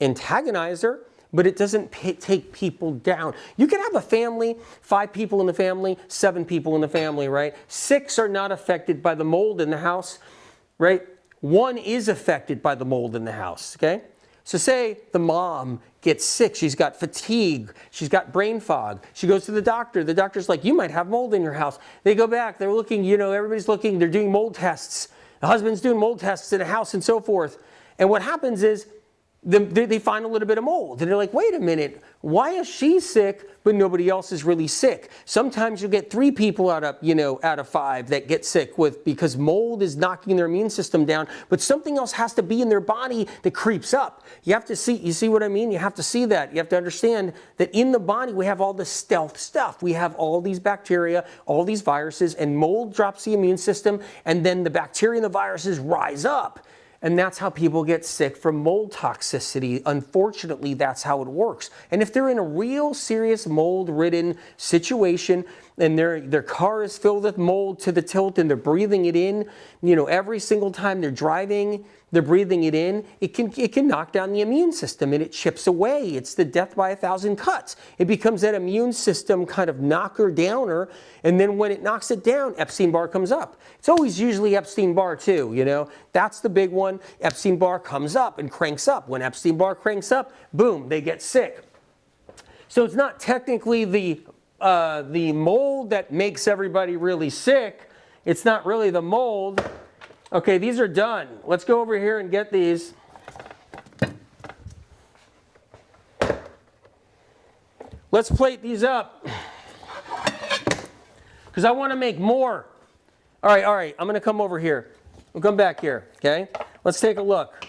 antagonizer, but it doesn't take people down. You can have a family, 5 people in the family, 7 people in the family, right? 6 are not affected by the mold in the house, right? 1 is affected by the mold in the house, okay? So say the mom gets sick, she's got fatigue, she's got brain fog. She goes to the doctor. The doctor's like, you might have mold in your house. They go back, they're looking, everybody's looking, they're doing mold tests. The husband's doing mold tests in the house and so forth. And what happens is, they find a little bit of mold. And they're like, wait a minute, why is she sick but nobody else is really sick? Sometimes you get 3 people out of 5 that get sick because mold is knocking their immune system down, but something else has to be in their body that creeps up. You see what I mean? You have to see that. You have to understand that in the body we have all the stealth stuff. We have all these bacteria, all these viruses, and mold drops the immune system, and then the bacteria and the viruses rise up. And that's how people get sick from mold toxicity. Unfortunately, that's how it works. And if they're in a real serious mold-ridden situation and their car is filled with mold to the tilt and they're breathing it in, every single time they're driving, they're breathing it in, it can knock down the immune system and it chips away. It's the death by 1,000 cuts. It becomes that immune system kind of knocker downer, and then when it knocks it down, Epstein-Barr comes up. It's always usually Epstein-Barr too, That's the big one. Epstein-Barr comes up and cranks up. When Epstein-Barr cranks up, boom, they get sick. So it's not technically the mold that makes everybody really sick. It's not really the mold. Okay, these are done. Let's go over here and get these. Let's plate these up because I want to make more. All right, I'm going to come over here. We'll come back here, okay? Let's take a look.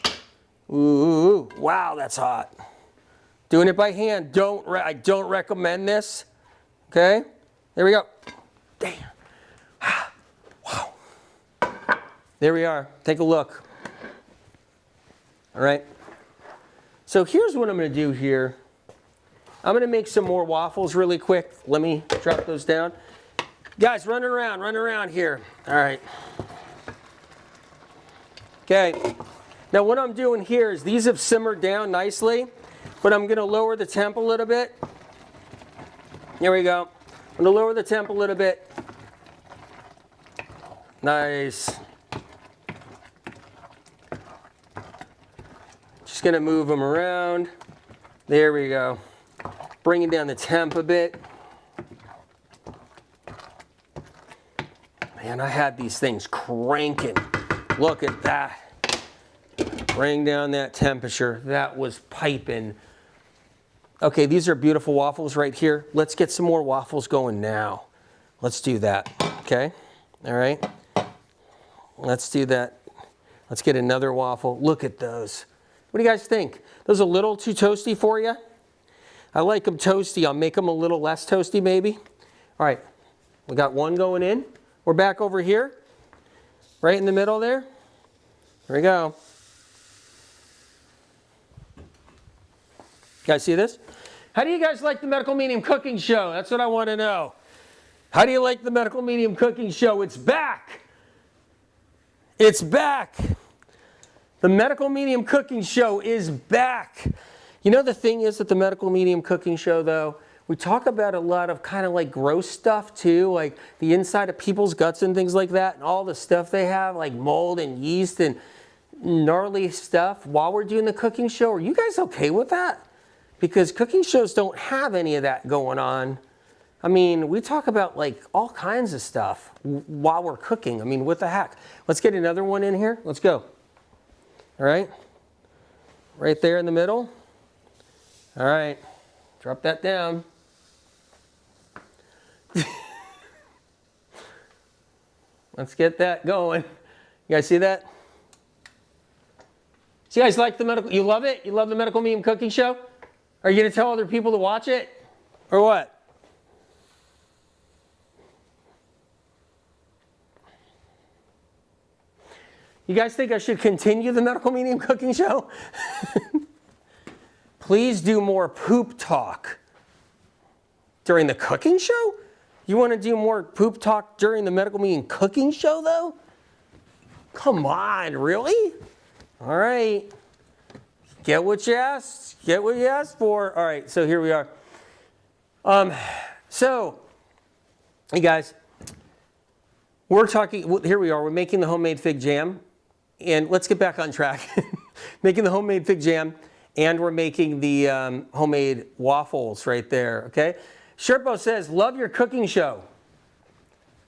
Ooh, wow, that's hot. Doing it by hand. I don't recommend this, okay? There we go. Damn. Wow. There we are. Take a look. All right. So here's what I'm going to do here. I'm going to make some more waffles really quick. Let me drop those down. Guys, run around here. All right. Okay. Now what I'm doing here is these have simmered down nicely, but I'm going to lower the temp a little bit. Here we go. I'm going to lower the temp a little bit. Nice. Just going to move them around. There we go. Bringing down the temp a bit. Man, I had these things cranking. Look at that. Bring down that temperature. That was piping. Okay, these are beautiful waffles right here. Let's get some more waffles going now. Let's do that, okay? All right. Let's do that. Let's get another waffle. Look at those. What do you guys think? Those a little too toasty for you? I like them toasty. I'll make them a little less toasty maybe. All right, we got one going in. We're back over here, right in the middle there. Here we go. You guys see this? How do you guys like the Medical Medium Cooking Show? That's what I want to know. How do you like the Medical Medium Cooking Show? It's back. It's back. The Medical Medium Cooking Show is back. You know the thing is that the Medical Medium Cooking Show, though, We talk about a lot of kind of like gross stuff too, like the inside of people's guts and things like that, and all the stuff they have, like mold and yeast and gnarly stuff while we're doing the cooking show. Are you guys okay with that? Because cooking shows don't have any of that going on. I mean, we talk about like all kinds of stuff while we're cooking. I mean, what the heck? Let's get another one in here. Let's go. All right. Right there in the middle. All right. Drop that down. Let's get that going. You guys see that? So you guys like the medical, you love it? You love the Medical Meme Cooking Show? Are you going to tell other people to watch it? Or what? You guys think I should continue the Medical Meme Cooking Show? Please do more poop talk during the cooking show? You want to do more poop talk during the Medical Meme Cooking Show, though? Come on, really? All right. Get what you asked. Get what you asked for. All right, so here we are. So, hey guys, we're talking, here we are, we're making the homemade fig jam. And let's get back on track. Making the homemade fig jam, and we're making the homemade waffles right there, okay? Sherpo says, love your cooking show.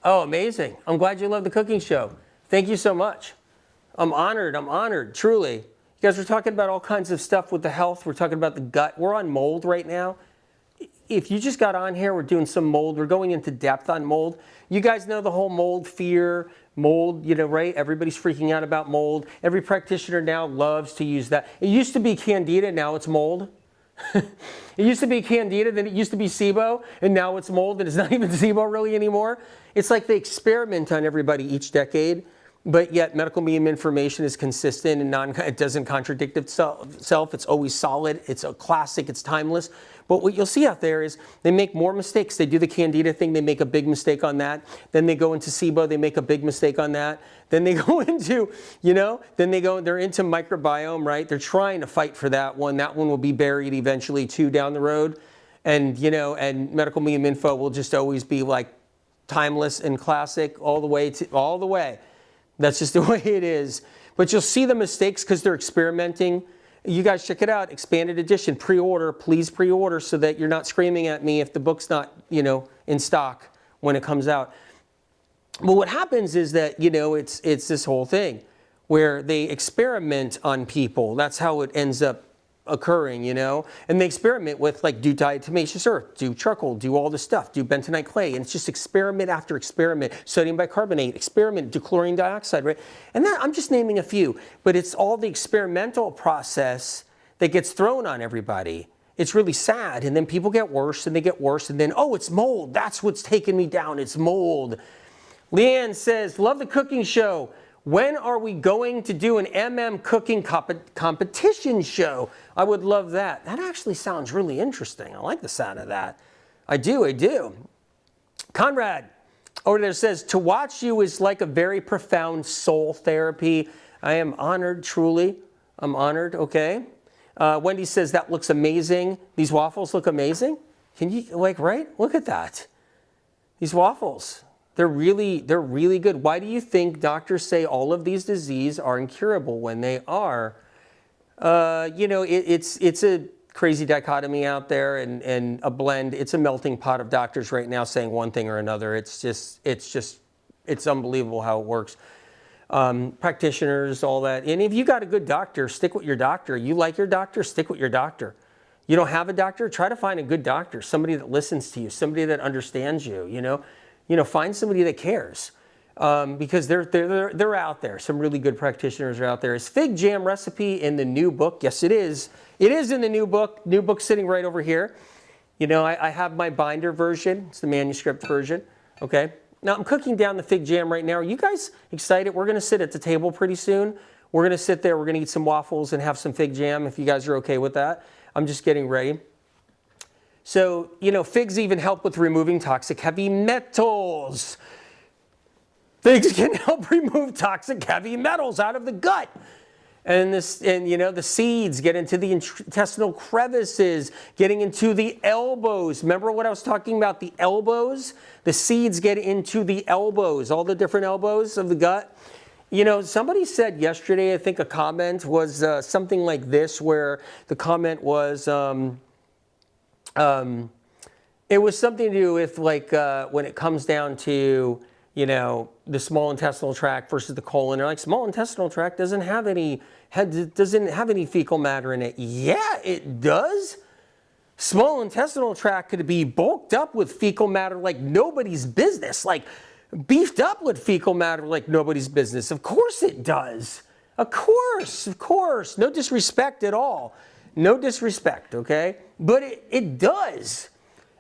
Oh, amazing. I'm glad you love the cooking show. Thank you so much. I'm honored, truly. You guys were talking about all kinds of stuff with the health. We're talking about the gut. We're on mold right now. If you just got on here, we're doing some mold. We're going into depth on mold. You guys know the whole mold fear, mold, you know, right? Everybody's freaking out about mold. Every practitioner now loves to use that. It used to be candida, now it's mold. It used to be candida, then it used to be SIBO, and now it's mold, and it's not even SIBO really anymore. It's like they experiment on everybody each decade, but yet medical meme information is consistent and it doesn't contradict itself. It's always solid. It's a classic. It's timeless. But what you'll see out there is they make more mistakes. They do the candida thing. They make a big mistake on that. Then they go into SIBO. They make a big mistake on that. Then they go into, you know, they're into microbiome, right? They're trying to fight for that one. That one will be buried eventually too down the road. And, you know, and medical meme info will just always be like timeless and classic all the way. That's just the way it is. But you'll see the mistakes because they're experimenting. You guys check it out, expanded edition, pre-order, please pre-order so that you're not screaming at me if the book's not, you know, in stock when it comes out. But what happens is that, you know, it's this whole thing where they experiment on people. That's how it ends up occurring, you know, and they experiment with like do diatomaceous earth, do charcoal, do all this stuff, do bentonite clay, and it's just experiment after experiment, sodium bicarbonate, experiment, do chlorine dioxide, right? And that, I'm just naming a few, but it's all the experimental process that gets thrown on everybody. It's really sad, and then people get worse, and they get worse, and then, oh, it's mold, that's what's taking me down, it's mold. Leanne says, love the cooking show. When are we going to do an cooking competition show? I would love that. That actually sounds really interesting. I like the sound of that. I do. Conrad over there says, to watch you is like a very profound soul therapy. I am honored, truly. I'm honored, okay. Wendy says, that looks amazing. These waffles look amazing. Can you, like, right? Look at that. These waffles. They're really good. Why do you think doctors say all of these diseases are incurable when they are? You know, it's a crazy dichotomy out there and a blend. It's a melting pot of doctors right now saying one thing or another. It's unbelievable how it works. Practitioners, all that. And if you got a good doctor, stick with your doctor. You like your doctor, stick with your doctor. You don't have a doctor, try to find a good doctor, somebody that listens to you, somebody that understands you, you know. Find somebody that cares because they're out there. Some really good practitioners are out there. Is fig jam recipe in the new book? Yes, it is. It is in the new book. New book sitting right over here. You know, I have my binder version. It's the manuscript version. Okay. Now I'm cooking down the fig jam right now. Are you guys excited? We're going to sit at the table pretty soon. We're going to sit there. We're going to eat some waffles and have some fig jam if you guys are okay with that. I'm just getting ready. So, you know, figs even help with removing toxic heavy metals. Figs can help remove toxic heavy metals out of the gut. And the seeds get into the intestinal crevices, getting into the elbows. Remember what I was talking about, the elbows? The seeds get into the elbows, all the different elbows of the gut. Somebody said yesterday, I think a comment was something like this, where the comment was, it was something to do with when it comes down to, the small intestinal tract versus the colon. They're like, small intestinal tract doesn't have any fecal matter in it. Yeah, it does. Small intestinal tract could be bulked up with fecal matter like nobody's business, like beefed up with fecal matter like nobody's business. Of course it does. Of course. No disrespect at all. No disrespect, okay? But it does.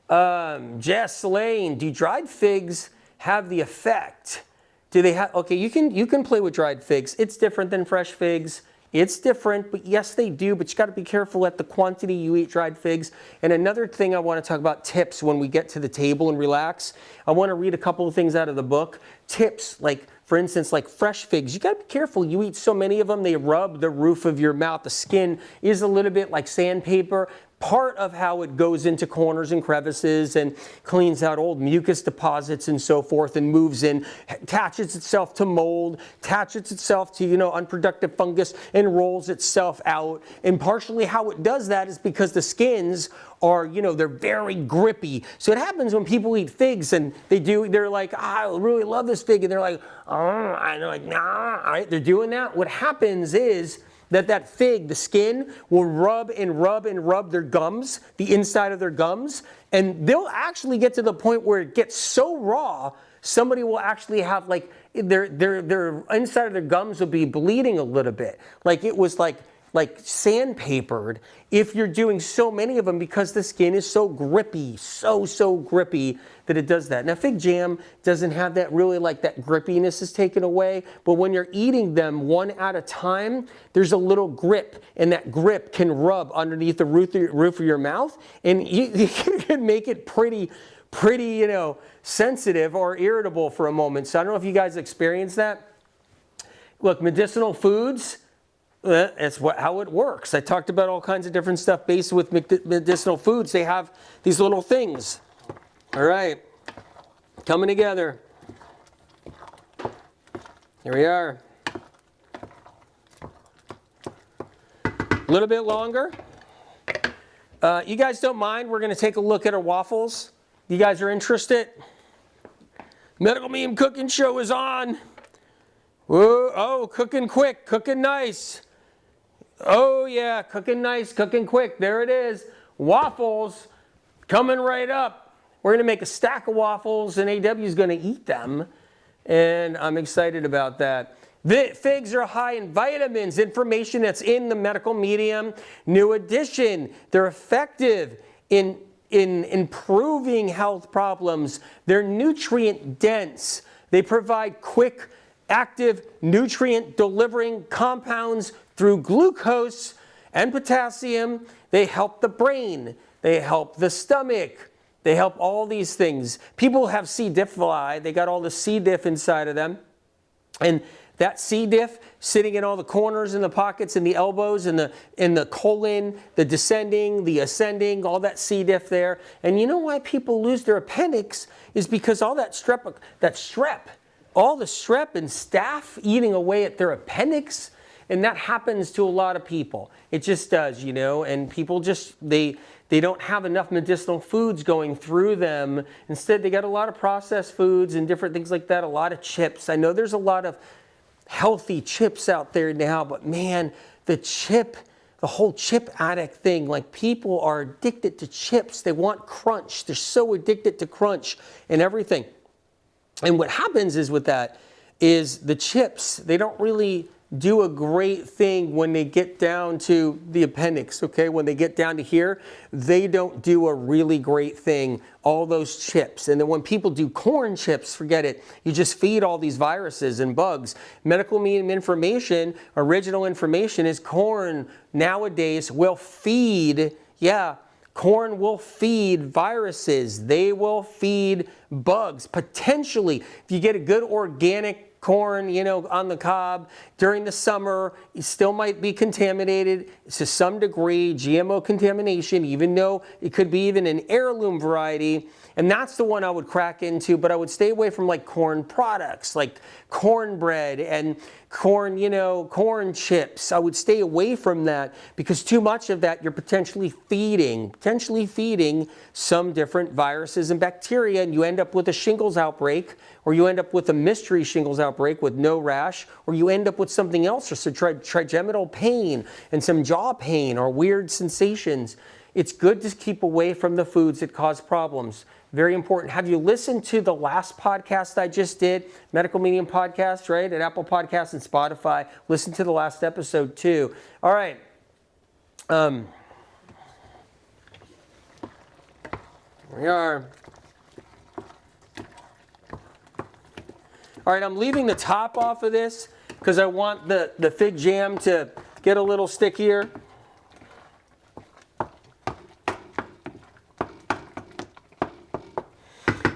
Jess Lane, do dried figs have the effect? Do they have, okay, you can play with dried figs. It's different than fresh figs. It's different, but yes, they do, but you got to be careful at the quantity you eat dried figs. And another thing I want to talk about, tips when we get to the table and relax. I want to read a couple of things out of the book. Tips, like, for instance, like fresh figs, you got to be careful. You eat so many of them, they rub the roof of your mouth. The skin is a little bit like sandpaper. Part of how it goes into corners and crevices and cleans out old mucus deposits and so forth, and moves in, attaches itself to mold, attaches itself to, unproductive fungus, and rolls itself out. And partially how it does that is because the skins are, they're very grippy. So it happens when people eat figs and they're like, I really love this fig. And they're like, and they're like, nah, all right, they're doing that. What happens is that fig, the skin, will rub and rub and rub their gums, the inside of their gums, and they'll actually get to the point where it gets so raw, somebody will actually have their inside of their gums will be bleeding a little bit. Like it was like sandpapered if you're doing so many of them, because the skin is so grippy, so grippy that it does that. Now fig jam doesn't have that, really, like that grippiness is taken away, but when you're eating them one at a time, there's a little grip, and that grip can rub underneath the roof of your mouth, and you can make it pretty, sensitive or irritable for a moment. So I don't know if you guys experience that. Look, medicinal foods, that's how it works. I talked about all kinds of different stuff based with medicinal foods. They have these little things. All right, coming together. Here we are. A little bit longer. You guys don't mind? We're going to take a look at our waffles. You guys are interested? Medical Meme Cooking Show is on. Whoa, oh, cooking quick, cooking nice. Oh yeah, cooking nice, cooking quick. There it is. Waffles coming right up. We're going to make a stack of waffles, and AW is going to eat them, and I'm excited about that. Figs are high in vitamins, information that's in the medical medium. New addition, they're effective in improving health problems. They're nutrient dense. They provide quick, active, nutrient-delivering compounds through glucose and potassium. They help the brain. They help the stomach. They help all these things. People have C. diffi. They got all the C. diff inside of them. And that C. diff sitting in all the corners and the pockets and the elbows and the colon, the descending, the ascending, all that C. diff there. And you know why people lose their appendix is because all that strep, all the strep and staph eating away at their appendix. And that happens to a lot of people. It just does, and people just, they don't have enough medicinal foods going through them. Instead, they got a lot of processed foods and different things like that, a lot of chips. I know there's a lot of healthy chips out there now, but man, the whole chip addict thing, like people are addicted to chips. They want crunch. They're so addicted to crunch and everything. And what happens is with that is the chips, they don't really do a great thing when they get down to the appendix, okay? When they get down to here, they don't do a really great thing, all those chips. And then when people do corn chips, forget it. You just feed all these viruses and bugs. Medical meme information, original information is corn nowadays will feed, corn will feed viruses. They will feed bugs. Potentially, if you get a good organic corn, you know, on the cob during the summer. It still might be contaminated to some degree, GMO contamination, even though it could be even an heirloom variety. And that's the one I would crack into, but I would stay away from like corn products, like cornbread and corn, you know, corn chips. I would stay away from that because too much of that you're potentially feeding some different viruses and bacteria, and you end up with a shingles outbreak, or you end up with a mystery shingles outbreak with no rash, or you end up with something else, or some trigeminal pain and some jaw pain or weird sensations. It's good to keep away from the foods that cause problems. Very important. Have you listened to the last podcast I just did? Medical Medium Podcast, right? At Apple Podcasts and Spotify. Listen to the last episode too. All right. Here we are. All right, I'm leaving the top off of this because I want the fig jam to get a little stickier.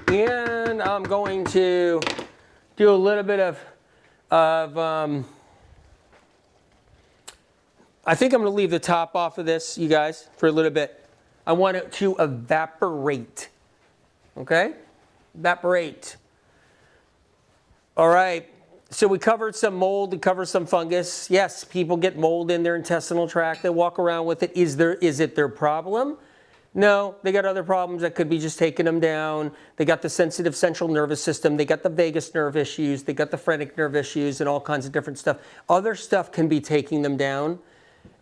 And I'm going to do a little bit of I think I'm going to leave the top off of this, you guys, for a little bit. I want it to evaporate. Okay? Evaporate. All right. So we covered some mold, we covered some fungus. Yes, people get mold in their intestinal tract. They walk around with it. Is it their problem? No, they got other problems that could be just taking them down. They got the sensitive central nervous system. They got the vagus nerve issues. They got the phrenic nerve issues and all kinds of different stuff. Other stuff can be taking them down.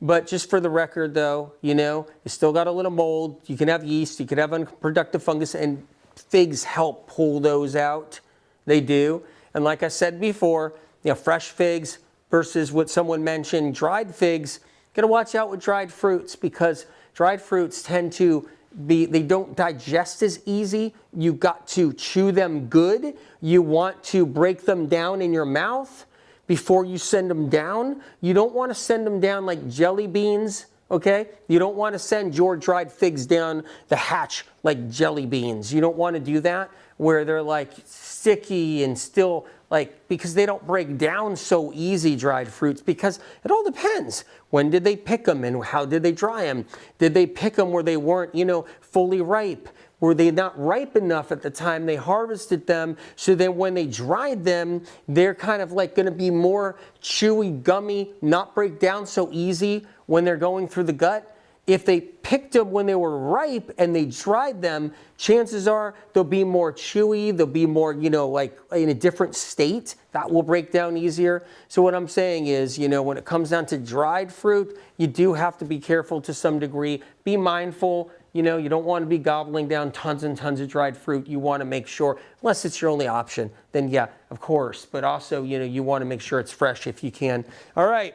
But just for the record, though, you know, you still got a little mold. You can have yeast. You can have unproductive fungus. And figs help pull those out. They do. And like I said before, you know, fresh figs versus what someone mentioned, dried figs. Got to watch out with dried fruits because dried fruits tend to be, they don't digest as easy. You got to chew them good. You want to break them down in your mouth before you send them down. You don't want to send them down like jelly beans, okay? You don't want to send your dried figs down the hatch like jelly beans. You don't want to do that where they're like sticky and still like, because they don't break down so easy, dried fruits, because it all depends. When did they pick them and how did they dry them? Did they pick them where they weren't, you know, fully ripe? Were they not ripe enough at the time they harvested them? So then when they dried them, they're kind of like going to be more chewy, gummy, not break down so easy when they're going through the gut. If they picked them when they were ripe and they dried them, chances are they'll be more chewy, they'll be more, you know, like in a different state. That will break down easier. So what I'm saying is, you know, when it comes down to dried fruit, you do have to be careful to some degree. Be mindful. You know, you don't want to be gobbling down tons and tons of dried fruit. You want to make sure, unless it's your only option, then yeah, of course. But also, you know, you want to make sure it's fresh if you can. All right.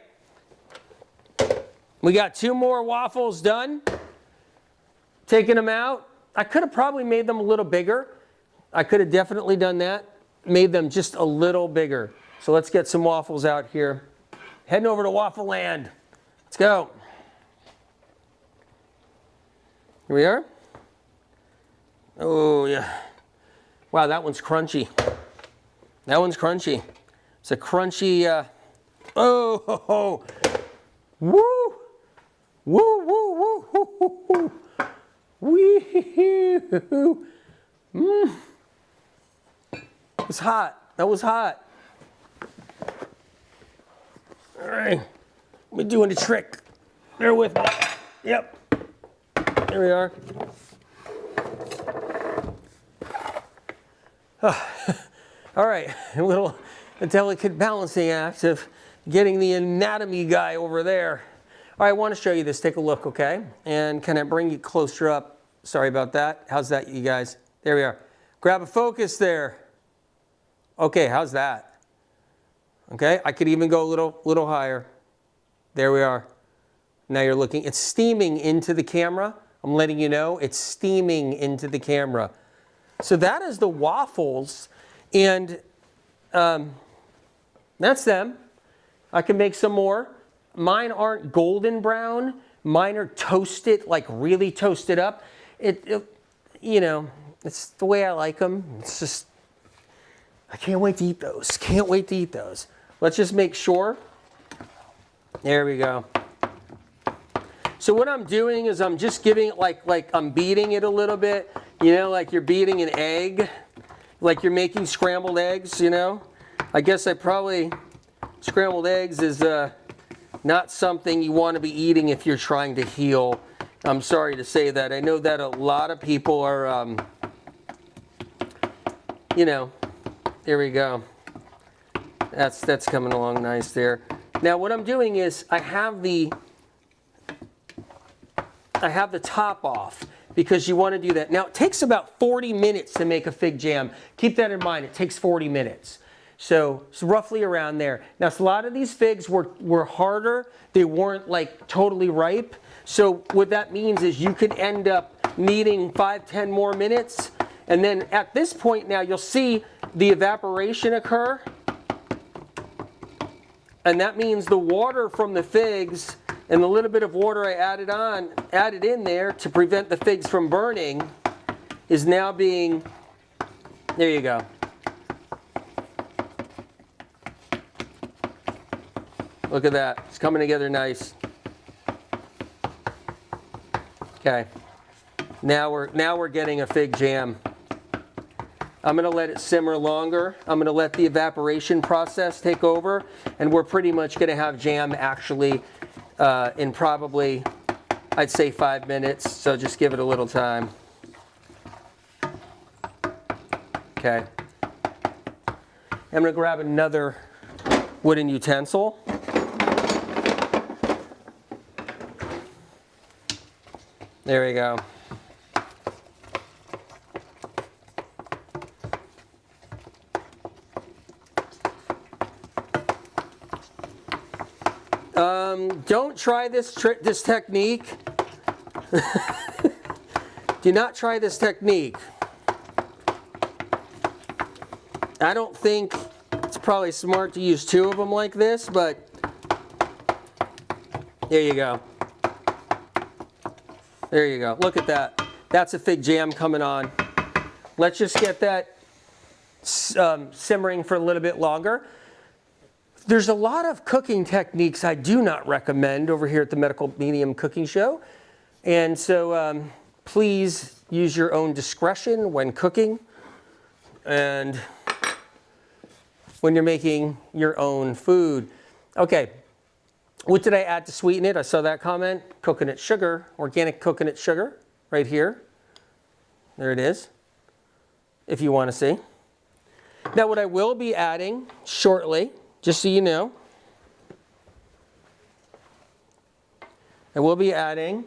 We got 2 more waffles done. Taking them out. I could have probably made them a little bigger. I could have definitely done that. Made them just a little bigger. So let's get some waffles out here. Heading over to Waffle Land. Let's go. Here we are. Oh, yeah. Wow, that one's crunchy. That one's crunchy. It's a crunchy, oh, ho, ho. Woo! Woo, woo, woo, woo, woo, woo. Wee-hoo. It was hot. That was hot. All right. We're doing the trick. Bear with me. Yep. There we are. All right. A little delicate balancing act of getting the anatomy guy over there. All right, I want to show you this. Take a look, okay? And can I bring you closer up? Sorry about that. How's that, you guys? There we are. Grab a focus there. Okay, how's that? Okay, I could even go a little higher. There we are. Now you're looking. It's steaming into the camera. I'm letting you know. It's steaming into the camera. So that is the waffles. And that's them. I can make some more. Mine aren't golden brown. Mine are toasted, like really toasted up. It you know, it's the way I like them. It's just, I can't wait to eat those. Can't wait to eat those. Let's just make sure. There we go. So what I'm doing is I'm just giving it like I'm beating it a little bit. You know, like you're beating an egg. Like you're making scrambled eggs, you know. I guess scrambled eggs is not something you want to be eating if you're trying to heal. I'm sorry to say that. I know that a lot of people are, you know, there we go. That's coming along nice there. Now what I'm doing is I have the top off because you want to do that. Now it takes about 40 minutes to make a fig jam. Keep that in mind. It takes 40 minutes. So it's roughly around there. Now a lot of these figs were harder. They weren't like totally ripe. So what that means is you could end up needing 5-10 more minutes. And then at this point now you'll see the evaporation occur. And that means the water from the figs and the little bit of water I added in there to prevent the figs from burning is now being, there you go. Look at that, it's coming together nice. Okay, now we're getting a fig jam. I'm going to let it simmer longer. I'm going to let the evaporation process take over, and we're pretty much going to have jam actually in probably, I'd say 5 minutes, so just give it a little time. Okay. I'm going to grab another wooden utensil. There we go. Don't try this technique. Do not try this technique. I don't think it's probably smart to use 2 of them like this, but there you go. There you go. Look at that. That's a fig jam coming on. Let's just get that simmering for a little bit longer. There's a lot of cooking techniques I do not recommend over here at the Medical Medium Cooking Show. And so please use your own discretion when cooking and when you're making your own food. Okay, what did I add to sweeten it? I saw that comment. Coconut sugar, organic coconut sugar, right here. There it is, if you want to see. Now what I will be adding shortly, just so you know, I will be adding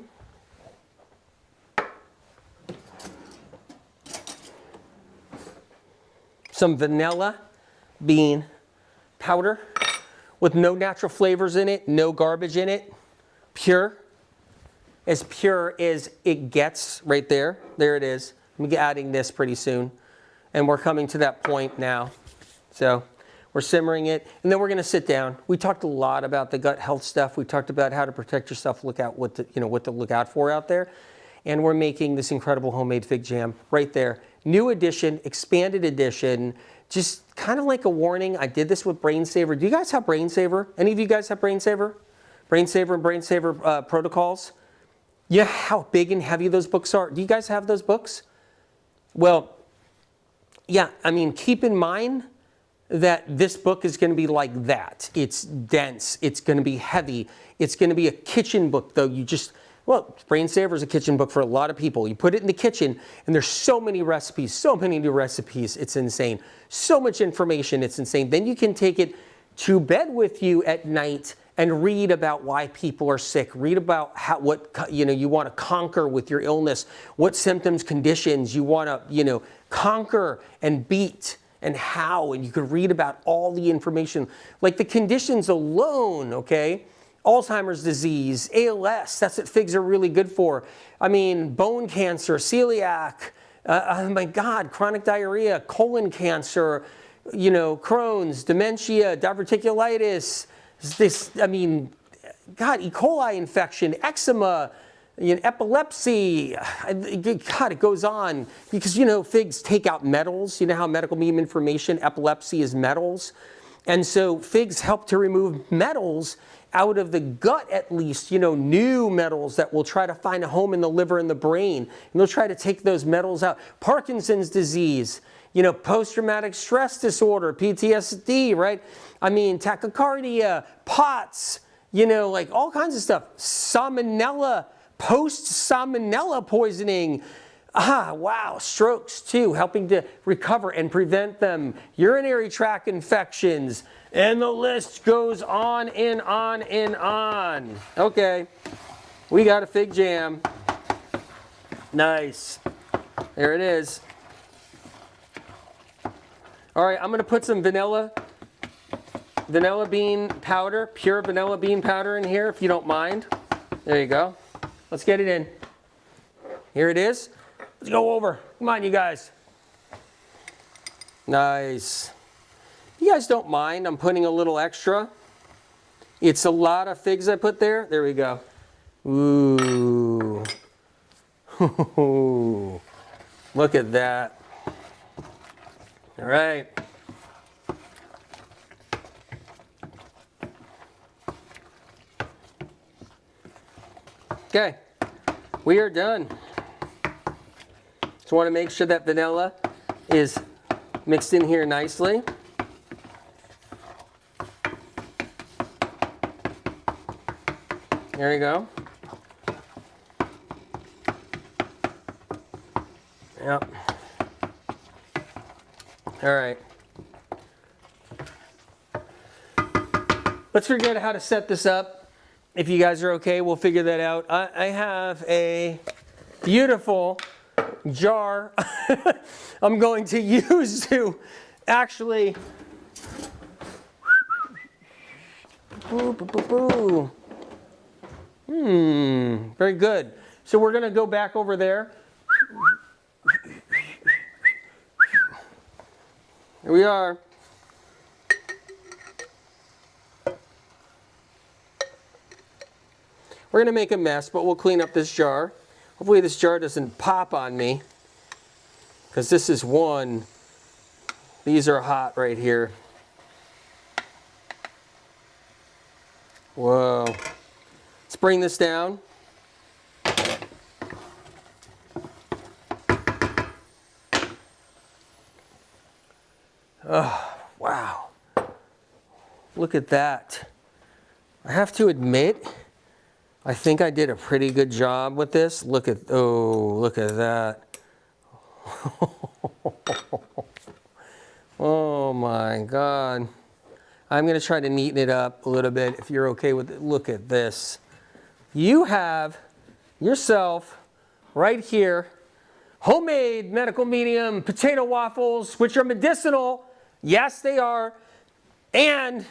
some vanilla bean powder with no natural flavors in it, no garbage in it, pure as it gets right there. There it is. I'm adding this pretty soon, and we're coming to that point now. So we're simmering it, and then we're going to sit down. We talked a lot about the gut health stuff. We talked about how to protect yourself, look out what to look out for out there. And we're making this incredible homemade fig jam right there. New edition, expanded edition, just kind of like a warning. I did this with Brain Saver. Do you guys have Brain Saver? Any of you guys have Brain Saver? Brain Saver and Brain Saver protocols? Yeah, how big and heavy those books are. Do you guys have those books? Well, yeah, I mean, keep in mind that this book is going to be like that. It's dense. It's going to be heavy. It's going to be a kitchen book, though. Well, Brain Saver is a kitchen book for a lot of people. You put it in the kitchen, and there's so many recipes, so many new recipes. It's insane. So much information. It's insane. Then you can take it to bed with you at night and read about why people are sick. Read about what you want to conquer with your illness, what symptoms, conditions you want to conquer and beat, and how. And you could read about all the information, like the conditions alone. Okay. Alzheimer's disease, ALS, that's what figs are really good for. I mean, bone cancer, celiac, oh my God, chronic diarrhea, colon cancer, Crohn's, dementia, diverticulitis, God, E. coli infection, eczema, epilepsy. God, it goes on. Because, figs take out metals. You know how medical medium information, epilepsy is metals. And so figs help to remove metals out of the gut, at least, new metals that will try to find a home in the liver and the brain. And they'll try to take those metals out. Parkinson's disease, post-traumatic stress disorder, PTSD, right? I mean, tachycardia, POTS, like all kinds of stuff. Salmonella, post-salmonella poisoning. Wow, strokes too, helping to recover and prevent them. Urinary tract infections, and the list goes on and on and on. Okay, we got a fig jam. Nice. There it is. All right, I'm gonna put some vanilla bean powder, pure vanilla bean powder in here, if you don't mind. There you go. Let's get it in. Here it is. Let's go over. Come on, you guys. Nice. You guys don't mind, I'm putting a little extra. It's a lot of figs I put there. There we go. Ooh. Look at that. All right. Okay, we are done. Just want to make sure that vanilla is mixed in here nicely. There you go. Yep. All right. Let's figure out how to set this up. If you guys are okay, we'll figure that out. I have a beautiful jar I'm going to use to actually very good. So we're going to go back over there. Here we are. We're going to make a mess, but we'll clean up this jar. Hopefully this jar doesn't pop on me, because this is one. These are hot right here. Whoa. Let's bring this down. Oh, wow. Look at that. I have to admit, I think I did a pretty good job with this. Look at that. Oh my God. I'm going to try to neaten it up a little bit if you're okay with it. Look at this. You have yourself right here homemade medical medium potato waffles, which are medicinal. Yes, they are. And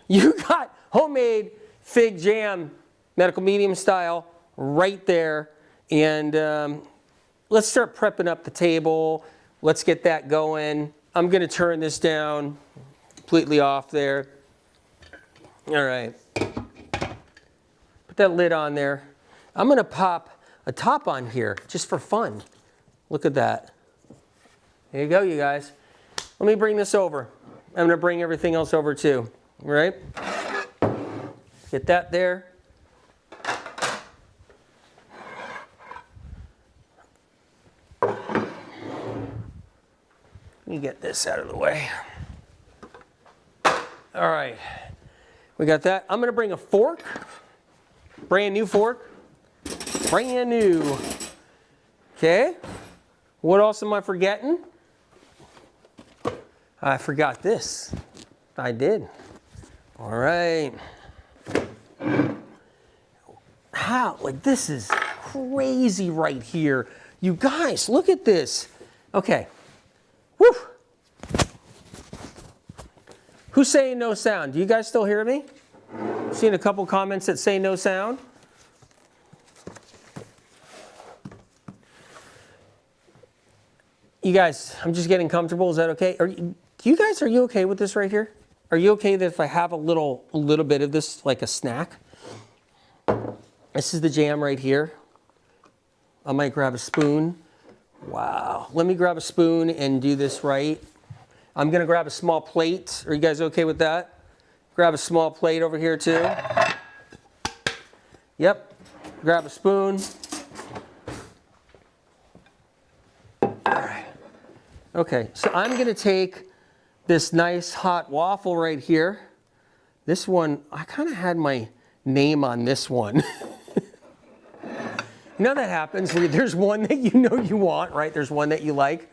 you got homemade fig jam, medical medium style, right there. And let's start prepping up the table. Let's get that going. I'm going to turn this down completely off there. All right. Put that lid on there. I'm going to pop a top on here just for fun. Look at that. There you go, you guys. Let me bring this over. I'm going to bring everything else over too. All right? Get that there. Let me get this out of the way. All right. We got that. I'm going to bring a fork. Brand new fork. Brand new. Okay. What else am I forgetting? I forgot this. I did. All right. How? Like, this is crazy right here. You guys, look at this. Okay. Woo. Who's saying no sound? Do you guys still hear me? Seen a couple comments that say no sound. You guys, I'm just getting comfortable. Is that okay? Are you okay with this right here? Are you okay that if I have a little bit of this, like a snack? This is the jam right here. I might grab a spoon. Wow. Let me grab a spoon and do this right. I'm going to grab a small plate. Are you guys okay with that? Grab a small plate over here too. Yep. Grab a spoon. All right. Okay, so I'm going to take this nice hot waffle right here. This one, I kind of had my name on this one. You know that happens. There's one that you know you want, right? There's one that you like.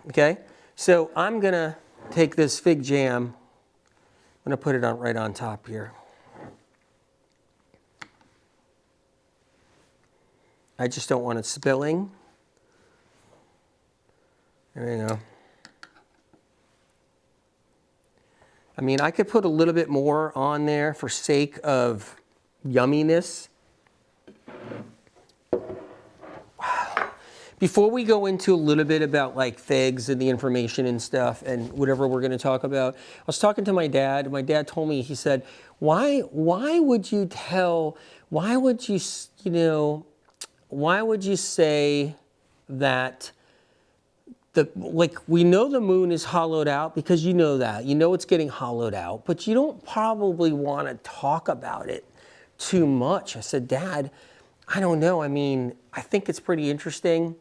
Okay, so I'm going to take this fig jam. I'm going to put it right on top here. I just don't want it spilling. There you go. I mean, I could put a little bit more on there for sake of yumminess. Wow. Before we go into a little bit about like figs and the information and stuff and whatever we're going to talk about, I was talking to my dad. My dad told me, he said, why would you say that we know the moon is hollowed out because you know that. You know it's getting hollowed out, but you don't probably want to talk about it too much. I said, Dad, I don't know. I mean, I think it's pretty interesting.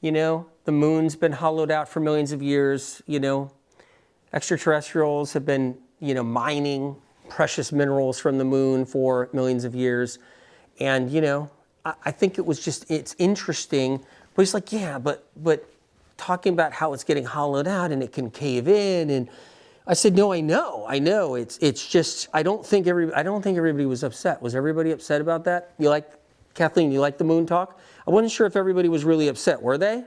You know, the moon's been hollowed out for millions of years. You know, extraterrestrials have been, mining precious minerals from the moon for millions of years. And, I think it's interesting. But he's like, yeah, but talking about how it's getting hollowed out and it can cave in, and I said, no, I know. It's just I don't think everybody was upset. Was everybody upset about that? Kathleen? You like the moon talk? I wasn't sure if everybody was really upset. Were they?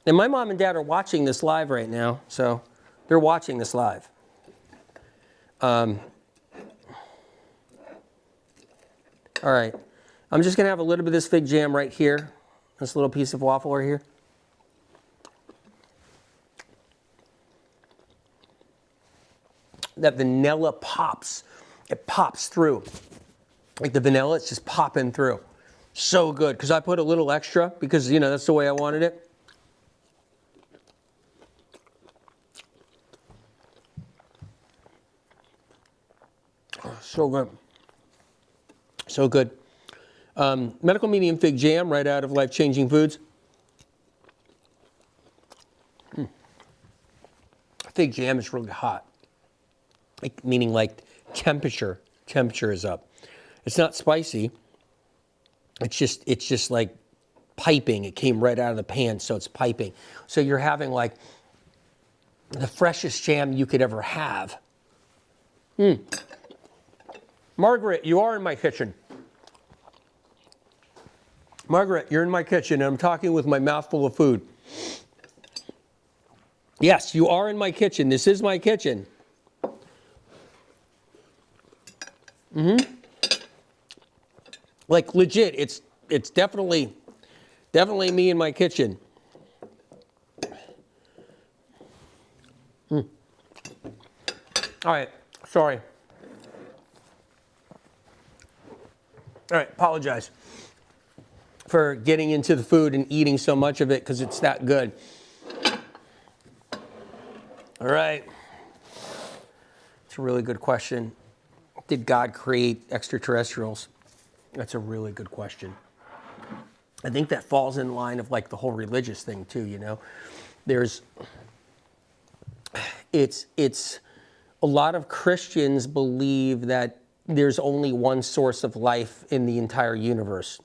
And my mom and dad are watching this live right now, so they're watching this live. All right, I'm just gonna have a little bit of this fig jam right here. This little piece of waffle right here. That vanilla pops. It pops through. Like the vanilla, it's just popping through. So good, because I put a little extra because, that's the way I wanted it. Oh, so good. So good. Medical medium fig jam right out of Life Changing Foods. Fig jam is really hot, meaning temperature is up. It's not spicy. It's just like piping. It came right out of the pan, so it's piping. So you're having like the freshest jam you could ever have. Margaret, you are in my kitchen. Margaret, you're in my kitchen, and I'm talking with my mouth full of food. Yes, you are in my kitchen. This is my kitchen. Like legit, it's definitely me in my kitchen. All right, sorry. All right, apologize for getting into the food and eating so much of it because it's that good. All right. It's a really good question. Did God create extraterrestrials? That's a really good question. I think that falls in line of like the whole religious thing too, it's a lot of Christians believe that there's only one source of life in the entire universe.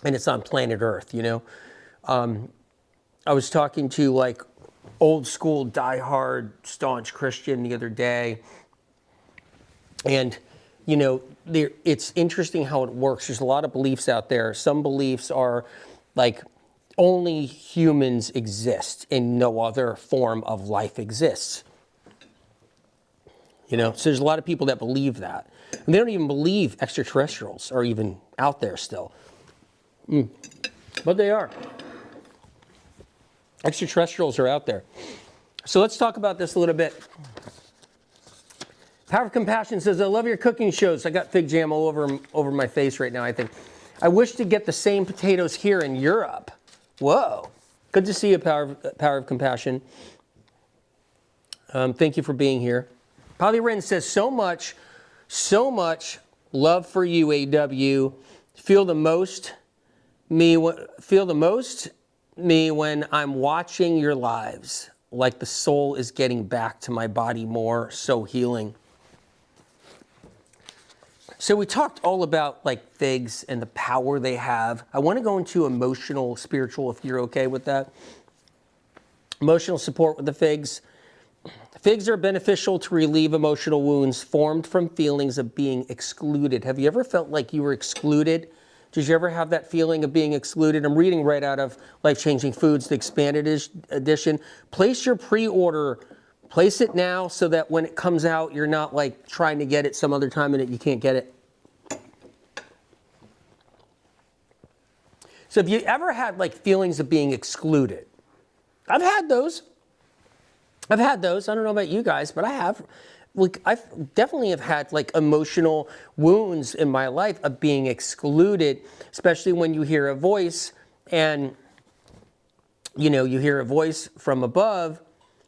And it's on planet Earth, I was talking to like old school, diehard, staunch Christian the other day. And, it's interesting how it works. There's a lot of beliefs out there. Some beliefs are like only humans exist and no other form of life exists. So there's a lot of people that believe that. And they don't even believe extraterrestrials are even out there still. But they are. Extraterrestrials are out there. So let's talk about this a little bit. Power of Compassion says, I love your cooking shows. I got fig jam all over my face right now, I think. I wish to get the same potatoes here in Europe. Whoa. Good to see you, Power of Compassion. Thank you for being here. Polly Wren says, so much love for you, AW. Feel the most me when I'm watching your lives. Like the soul is getting back to my body more, so healing. So we talked all about like figs and the power they have. I want to go into emotional, spiritual, if you're okay with that. Emotional support with the figs. Figs are beneficial to relieve emotional wounds formed from feelings of being excluded. Have you ever felt like you were excluded? Did you ever have that feeling of being excluded? I'm reading right out of Life-Changing Foods, the expanded edition. Place your pre-order. Place it now so that when it comes out, you're not like trying to get it some other time and you can't get it. So if you ever had like feelings of being excluded, I've had those. I don't know about you guys, but I have. Like, I definitely have had like emotional wounds in my life of being excluded, especially when you hear a voice and, you know, you hear a voice from above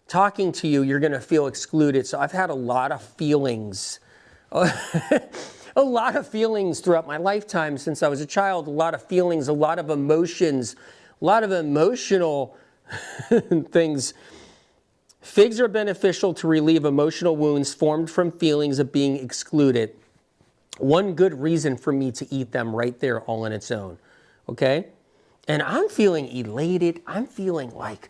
talking to you, you're going to feel excluded. So I've had a lot of feelings, a lot of feelings throughout my lifetime since I was a child, a lot of feelings, a lot of emotions, a lot of emotional things. Figs are beneficial to relieve emotional wounds formed from feelings of being excluded. One good reason for me to eat them right there all on its own, okay? And I'm feeling elated. I'm feeling like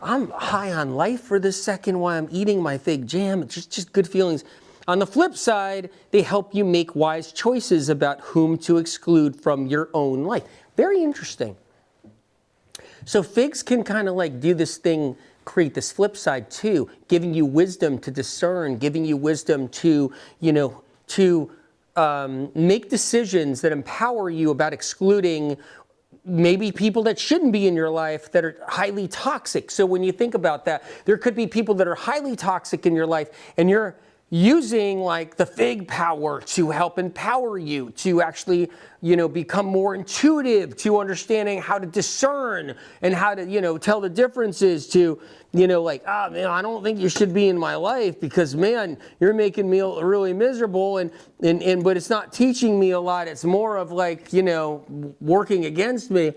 I'm high on life for this second while I'm eating my fig jam. It's just good feelings. On the flip side, they help you make wise choices about whom to exclude from your own life. Very interesting. So figs can kind of like do this thing, create this flip side too, giving you wisdom to discern, giving you wisdom to, you know, to make decisions that empower you about excluding maybe people that shouldn't be in your life that are highly toxic. So when you think about that, there could be people that are highly toxic in your life and you're using like the fig power to help empower you to actually, you know, become more intuitive to understanding how to discern and how to, you know, tell the differences to, you know, like, ah, man, I don't think you should be in my life because, man, you're making me really miserable and but it's not teaching me a lot. It's more of like, you know, working against me.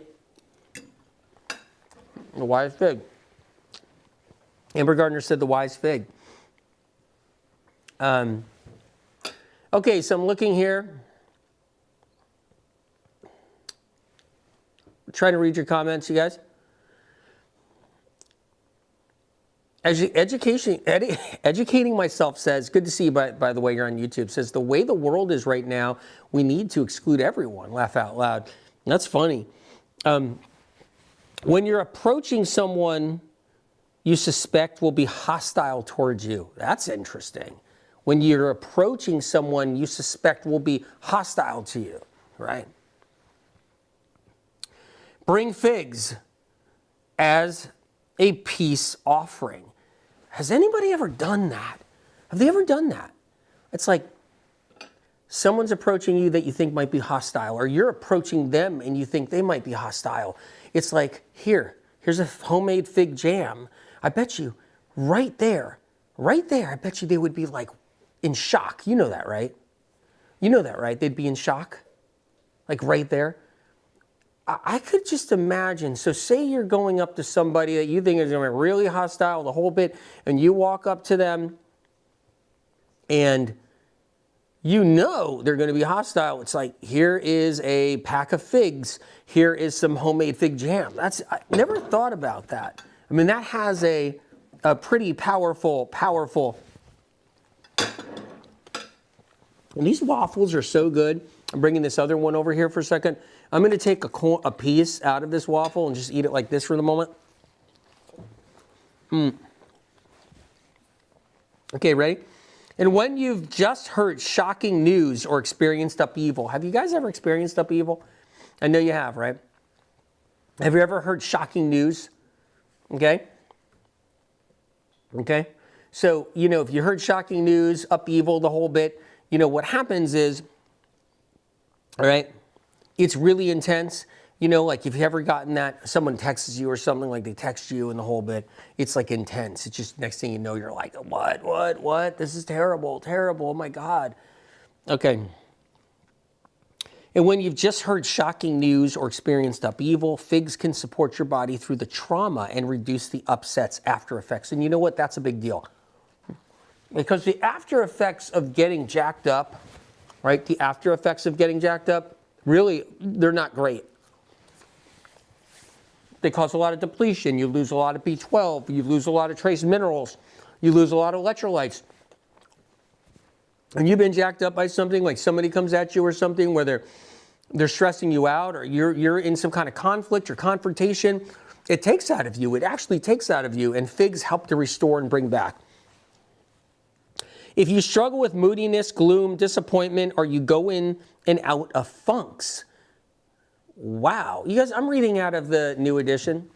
The wise fig. Amber Gardner said the wise fig. Okay, so I'm looking here. Trying to read your comments, you guys. Educating myself says, good to see you, by the way, you're on YouTube, says, the way the world is right now, we need to exclude everyone. Laugh out loud. That's funny. When you're approaching someone you suspect will be hostile towards you, that's interesting. When you're approaching someone you suspect will be hostile to you, right? Bring figs as a peace offering. Has anybody ever done that? Have they ever done that? It's like someone's approaching you that you think might be hostile, or you're approaching them and you think they might be hostile. It's like, here's a homemade fig jam. I bet you right there, I bet you they would be like in shock. You know that, right? You know that, right? They'd be in shock, like right there. I could just imagine. So say you're going up to somebody that you think is going to be really hostile the whole bit, and you walk up to them and you know they're going to be hostile. It's like, here is a pack of figs. Here is some homemade fig jam. I never thought about that. I mean, that has a pretty powerful. And these waffles are so good. I'm bringing this other one over here for a second. I'm going to take a piece out of this waffle and just eat it like this for the moment. Okay, ready? And when you've just heard shocking news or experienced upheaval, have you guys ever experienced upheaval? I know you have, right? Have you ever heard shocking news? Okay? Okay? So, you know, if you heard shocking news, upheaval, the whole bit, you know, what happens is, all right, It's really intense. You know, like if you've ever gotten that, someone texts you or something, like they text you and the whole bit, it's like intense. It's just next thing you know, you're like, what? This is terrible, oh my God. Okay. And when you've just heard shocking news or experienced upheaval, figs can support your body through the trauma and reduce the upset's after effects. And you know what? That's a big deal. Because the after effects of getting jacked up, right? The after effects of getting jacked up, really, they're not great. They cause a lot of depletion. You lose a lot of B12. You lose a lot of trace minerals. You lose a lot of electrolytes. And you've been jacked up by something, like somebody comes at you or something where they're stressing you out, or you're in some kind of conflict or confrontation. It takes out of you. It actually takes out of you. And figs help to restore and bring back. If you struggle with moodiness, gloom, disappointment, or you go in and out of funks. Wow. You guys, I'm reading out of the new edition.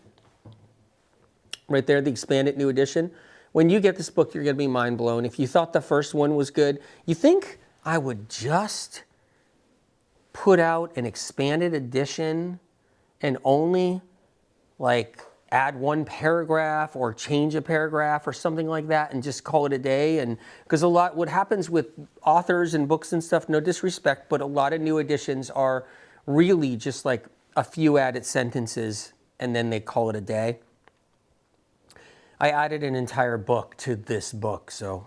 Right there, the expanded new edition. When you get this book, you're going to be mind blown. If you thought the first one was good, you think I would just put out an expanded edition and only like add one paragraph or change a paragraph or something like that and just call it a day? And because what happens with authors and books and stuff, no disrespect, but a lot of new editions are really just like a few added sentences and then they call it a day. I added an entire book to this book, so.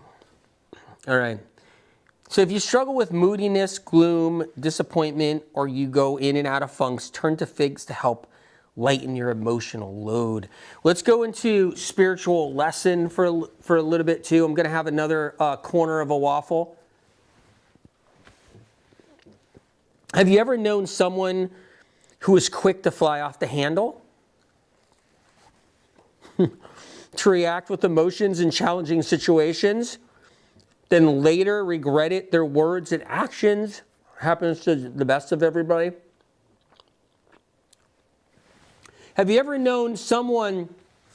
All right. So if you struggle with moodiness, gloom, disappointment, or you go in and out of funks, turn to figs to help lighten your emotional load. Let's go into spiritual lesson for a little bit too. I'm going to have another corner of a waffle. Have you ever known someone who is quick to fly off the handle? To react with emotions in challenging situations, then later regret it, their words and actions? Happens to the best of everybody. Have you ever known someone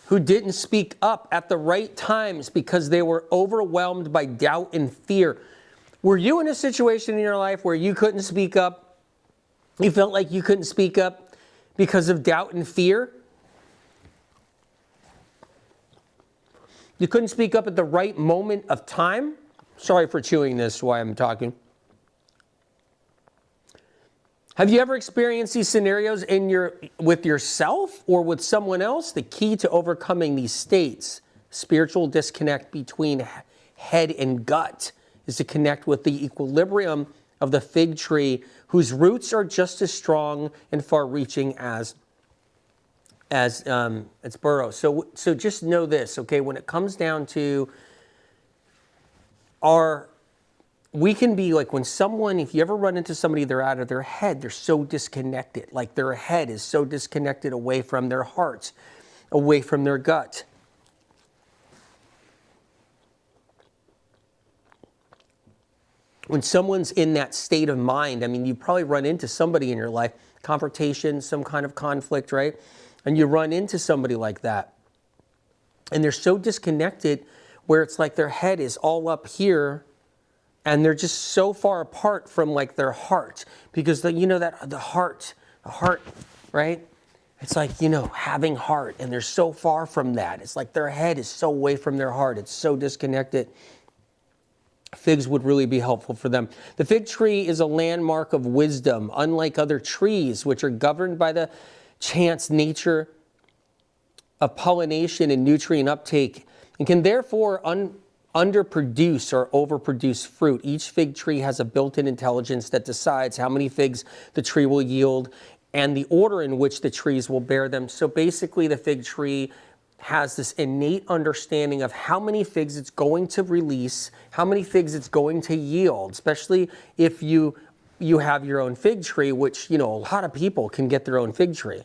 who didn't speak up at the right times because they were overwhelmed by doubt and fear? Were you in a situation in your life where you couldn't speak up? You felt like you couldn't speak up because of doubt and fear? You couldn't speak up at the right moment of time? Sorry for chewing this while I'm talking. Have you ever experienced these scenarios with yourself or with someone else? The key to overcoming these states, spiritual disconnect between head and gut, is to connect with the equilibrium of the fig tree, whose roots are just as strong and far-reaching as its burrows. So just know this, okay? When it comes down to we can be like when someone, if you ever run into somebody, they're out of their head, they're so disconnected. Like their head is so disconnected away from their heart, away from their gut. When someone's in that state of mind, I mean, you probably run into somebody in your life, confrontation, some kind of conflict, right? And you run into somebody like that. And they're so disconnected where it's like their head is all up here and they're just so far apart from like their heart. Because the heart, right? It's like, having heart, and they're so far from that. It's like their head is so away from their heart. It's so disconnected. Figs would really be helpful for them. The fig tree is a landmark of wisdom, unlike other trees, which are governed by the chance nature of pollination and nutrient uptake, and can therefore underproduce or overproduce fruit. Each fig tree has a built-in intelligence that decides how many figs the tree will yield and the order in which the trees will bear them. So basically the fig tree has this innate understanding of how many figs it's going to release, how many figs it's going to yield, especially if you have your own fig tree, which, a lot of people can get their own fig tree.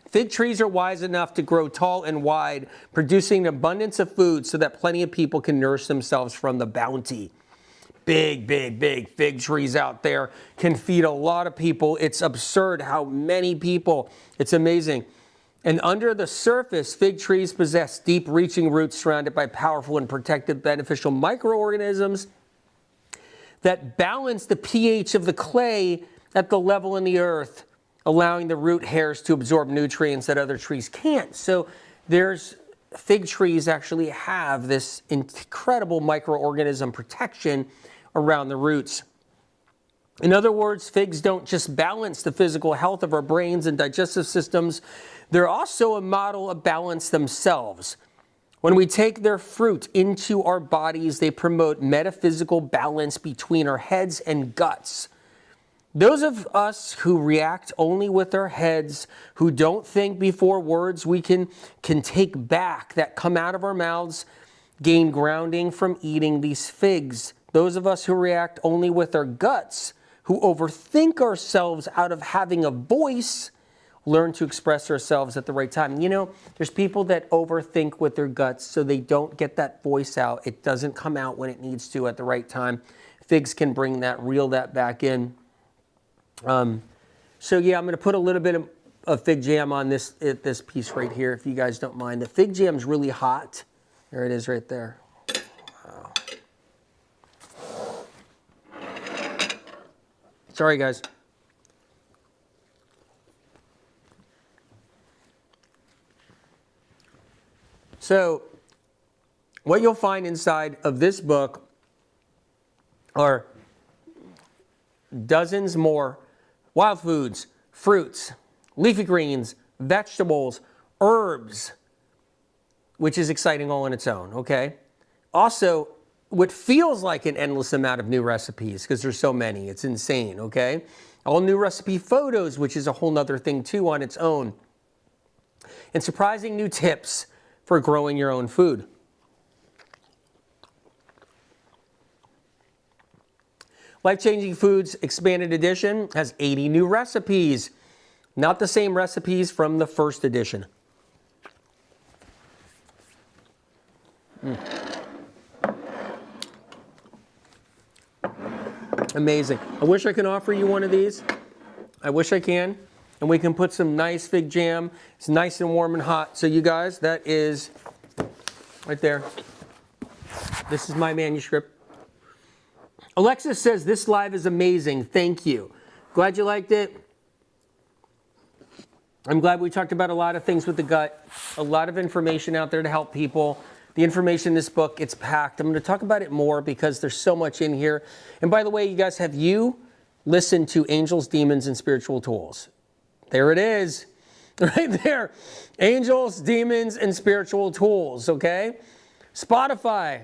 Fig trees are wise enough to grow tall and wide, producing an abundance of food so that plenty of people can nourish themselves from the bounty. Big fig trees out there can feed a lot of people. It's absurd how many people. It's amazing. And under the surface, fig trees possess deep-reaching roots surrounded by powerful and protective beneficial microorganisms that balance the pH of the clay at the level in the earth, allowing the root hairs to absorb nutrients that other trees can't. So fig trees actually have this incredible microorganism protection around the roots. In other words, figs don't just balance the physical health of our brains and digestive systems, they're also a model of balance themselves. When we take their fruit into our bodies, they promote metaphysical balance between our heads and guts. Those of us who react only with our heads, who don't think before words we can take back that come out of our mouths, gain grounding from eating these figs. Those of us who react only with our guts, who overthink ourselves out of having a voice, learn to express ourselves at the right time. You know, there's people that overthink with their guts so they don't get that voice out. It doesn't come out when it needs to at the right time. Figs can bring that, reel that back in. So yeah, I'm going to put a little bit of fig jam on this piece right here, if you guys don't mind. The fig jam's really hot. There it is right there. Wow. Sorry, guys. So what you'll find inside of this book are dozens more wild foods, fruits, leafy greens, vegetables, herbs, which is exciting all on its own, okay? Also, what feels like an endless amount of new recipes, because there's so many, it's insane, okay? All new recipe photos, which is a whole nother thing too on its own. And surprising new tips for growing your own food. Life-Changing Foods Expanded Edition has 80 new recipes, not the same recipes from the first edition. Amazing. I wish I could offer you one of these. I wish I can. And we can put some nice fig jam. It's nice and warm and hot. So you guys, that is right there. This is my manuscript. Alexis says, this live is amazing. Thank you. Glad you liked it. I'm glad we talked about a lot of things with the gut. A lot of information out there to help people. The information in this book, it's packed. I'm going to talk about it more because there's so much in here. And by the way, you guys, have you listened to Angels, Demons, and Spiritual Tools? There it is. Right there. Angels, Demons, and Spiritual Tools, okay? Spotify,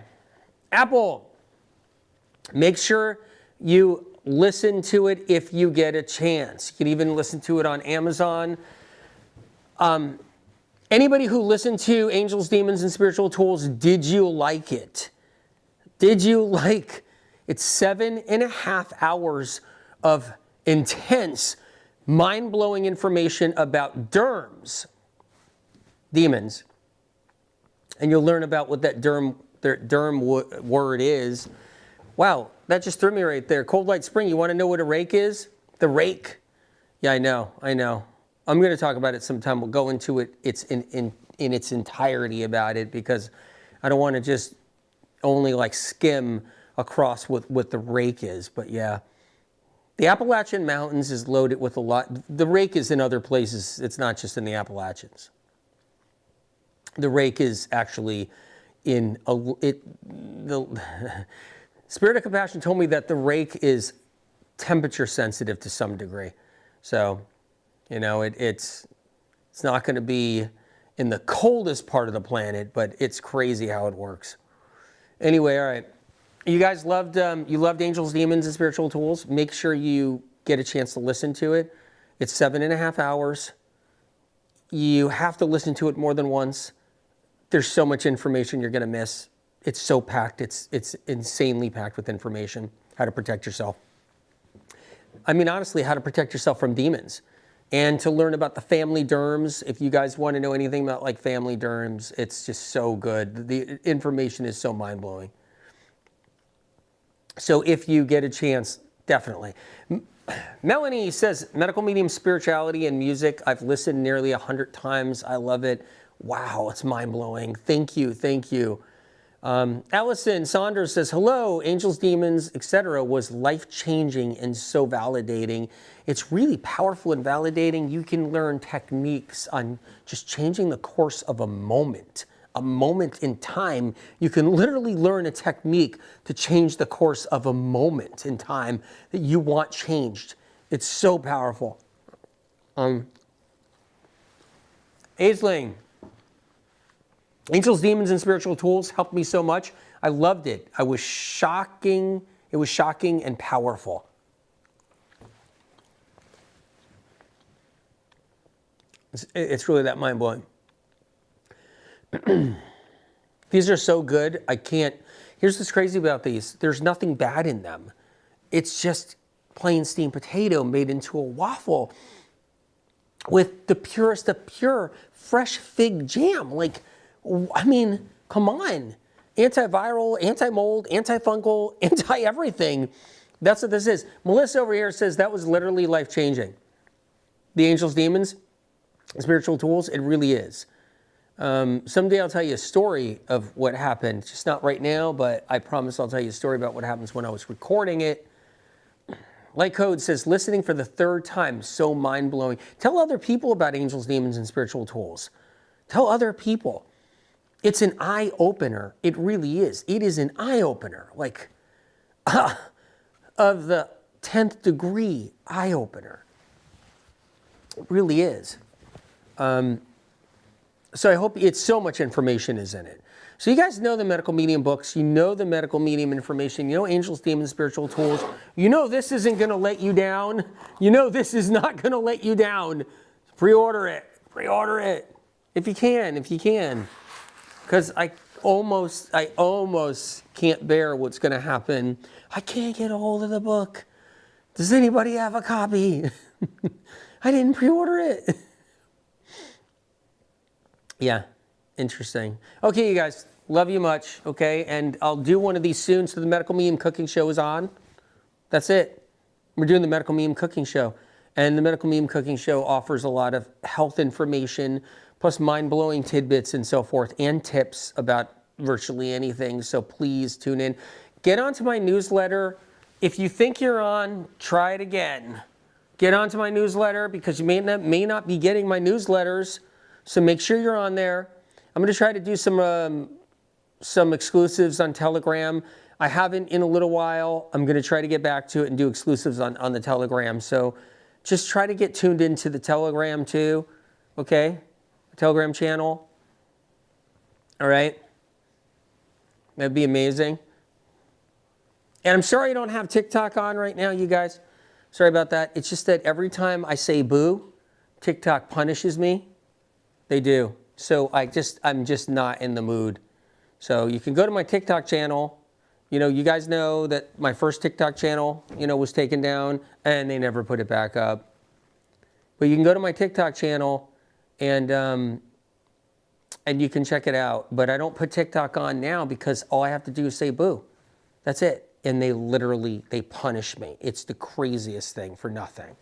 Apple. Make sure you listen to it if you get a chance. You can even listen to it on Amazon. Anybody who listened to Angels, Demons, and Spiritual Tools, did you like it? Did you like it? 7.5 hours of intense, mind-blowing information about demons. And you'll learn about what that derm word is. Wow, that just threw me right there. Cold Light Spring, you want to know what a rake is? The rake. Yeah, I know. I'm going to talk about it sometime. We'll go into it in its entirety about it because I don't want to just only like skim across what the rake is. But yeah, the Appalachian Mountains is loaded with a lot. The rake is in other places. It's not just in the Appalachians. The rake is actually in the Spirit of Compassion told me that the rake is temperature sensitive to some degree. So, you know, it's not going to be in the coldest part of the planet, but it's crazy how it works. Anyway, all right. You guys loved Angels, Demons, and Spiritual Tools. Make sure you get a chance to listen to it. It's 7.5 hours. You have to listen to it more than once. There's so much information you're going to miss. It's so packed. It's insanely packed with information. How to protect yourself. I mean, honestly, how to protect yourself from demons. And to learn about the family derms. If you guys want to know anything about like family derms, it's just so good. The information is so mind-blowing. So if you get a chance, definitely. Melanie says, medical medium spirituality and music. I've listened nearly 100 times. I love it. Wow, it's mind-blowing. Thank you. Allison Saunders says, hello, angels, demons, etc. was life-changing and so validating. It's really powerful and validating. You can learn techniques on just changing the course of a moment in time. You can literally learn a technique to change the course of a moment in time that you want changed. It's so powerful. Aisling. Angels, demons, and spiritual tools helped me so much. I loved it. It was shocking and powerful. It's really that mind-blowing. These are so good. I can't. Here's what's crazy about these. There's nothing bad in them. It's just plain steamed potato made into a waffle with the purest of pure fresh fig jam. Like, I mean, come on. Antiviral, anti-mold, antifungal, anti-everything. That's what this is. Melissa over here says that was literally life-changing. The angels, demons, spiritual tools, it really is. Someday I'll tell you a story of what happened. Just not right now, but I promise I'll tell you a story about what happens when I was recording it. Light Code says, listening for the third time, so mind-blowing. Tell other people about angels, demons, and spiritual tools. Tell other people. It's an eye-opener. It really is. It is an eye-opener. Like, of the 10th degree eye-opener. It really is. So I hope it's so much information is in it. So you guys know the medical medium books. You know the medical medium information. You know angels, demons, spiritual tools. You know this isn't going to let you down. You know this is not going to let you down. Pre-order it. Pre-order it. If you can. If you can. Because I almost can't bear what's going to happen. I can't get a hold of the book. Does anybody have a copy? I didn't pre-order it. Yeah, interesting. Okay, you guys, love you much, okay? And I'll do one of these soon, so the Medical Medium Cooking Show is on. That's it. We're doing the Medical Medium Cooking Show. And the Medical Medium Cooking Show offers a lot of health information, plus mind-blowing tidbits and so forth, and tips about virtually anything, so please tune in. Get onto my newsletter. If you think you're on, try it again. Get onto my newsletter because you may not be getting my newsletters, so make sure you're on there. I'm going to try to do some exclusives on Telegram. I haven't in a little while. I'm going to try to get back to it and do exclusives on the Telegram. So just try to get tuned into the Telegram too, okay? The Telegram channel. All right? That'd be amazing. And I'm sorry I don't have TikTok on right now, you guys. Sorry about that. It's just that every time I say boo, TikTok punishes me. They do. So I'm just not in the mood. So you can go to my TikTok channel. You know, you guys know that my first TikTok channel, was taken down and they never put it back up. But you can go to my TikTok channel and you can check it out. But I don't put TikTok on now because all I have to do is say boo. That's it. And they punish me. It's the craziest thing for nothing.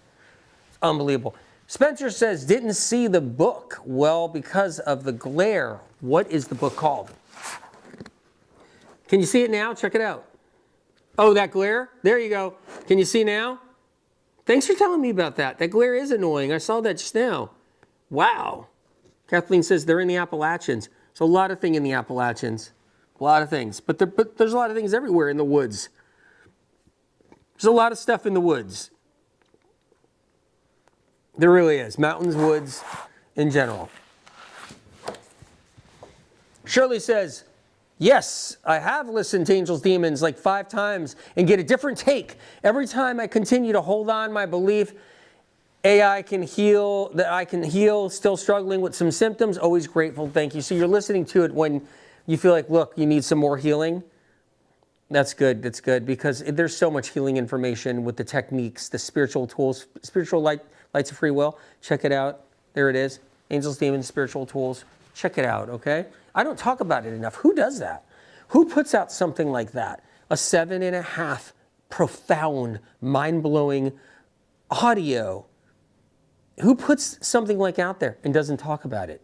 It's unbelievable. Spencer says, didn't see the book. Well, because of the glare. What is the book called? Can you see it now? Check it out. Oh, that glare? There you go. Can you see now? Thanks for telling me about that. That glare is annoying. I saw that just now. Wow. Kathleen says they're in the Appalachians. There's a lot of things in the Appalachians. A lot of things. But there's a lot of things everywhere in the woods. There's a lot of stuff in the woods. There really is. Mountains, woods, in general. Shirley says, yes, I have listened to Angels, Demons like 5 times and get a different take. Every time I continue to hold on my belief AI can heal, that I can heal, still struggling with some symptoms, always grateful, thank you. So you're listening to it when you feel like, look, you need some more healing. That's good, because there's so much healing information with the techniques, the spiritual tools, spiritual lights of free will. Check it out. There it is. Angels, Demons, Spiritual Tools. Check it out, okay? I don't talk about it enough. Who does that? Who puts out something like that? A 7.5 profound, mind-blowing audio. Who puts something like out there and doesn't talk about it?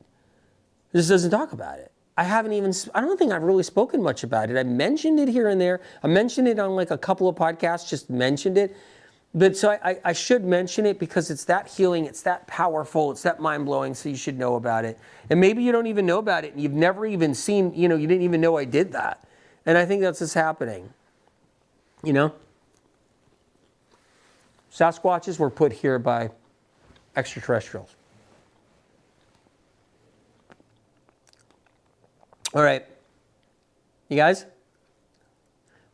Just doesn't talk about it. I don't think I've really spoken much about it. I mentioned it here and there. I mentioned it on like a couple of podcasts, just mentioned it. But so I should mention it because it's that healing, it's that powerful, it's that mind-blowing, so you should know about it. And maybe you don't even know about it, and you've never even seen, you didn't even know I did that. And I think that's what's happening, Sasquatches were put here by extraterrestrials. All right, you guys,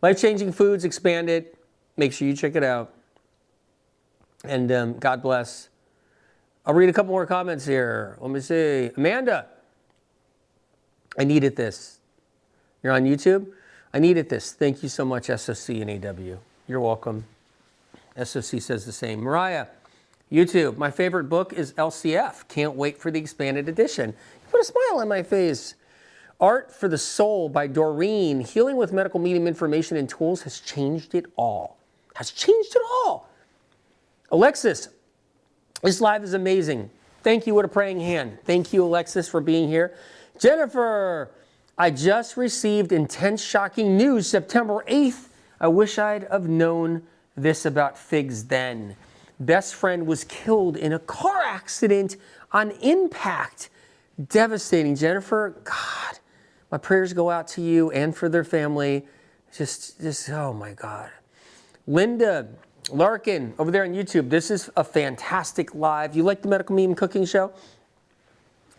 Life-Changing Foods Expanded. Make sure you check it out. And God bless. I'll read a couple more comments here. Let me see. Amanda, I needed this. You're on YouTube? I needed this. Thank you so much, SOC and AW. You're welcome. SOC says the same. Mariah, YouTube, my favorite book is LCF. Can't wait for the expanded edition. You put a smile on my face. Art for the Soul by Doreen. Healing with medical medium information and tools has changed it all. Has changed it all. Alexis, this live is amazing. Thank you with a praying hand. Thank you, Alexis, for being here. Jennifer, I just received intense, shocking news September 8th. I wish I'd have known this about figs then. Best friend was killed in a car accident on impact. Devastating. Jennifer, God, my prayers go out to you and for their family. Just, oh my God. Linda Larkin, over there on YouTube, this is a fantastic live. You like the Medical Medium Cooking Show?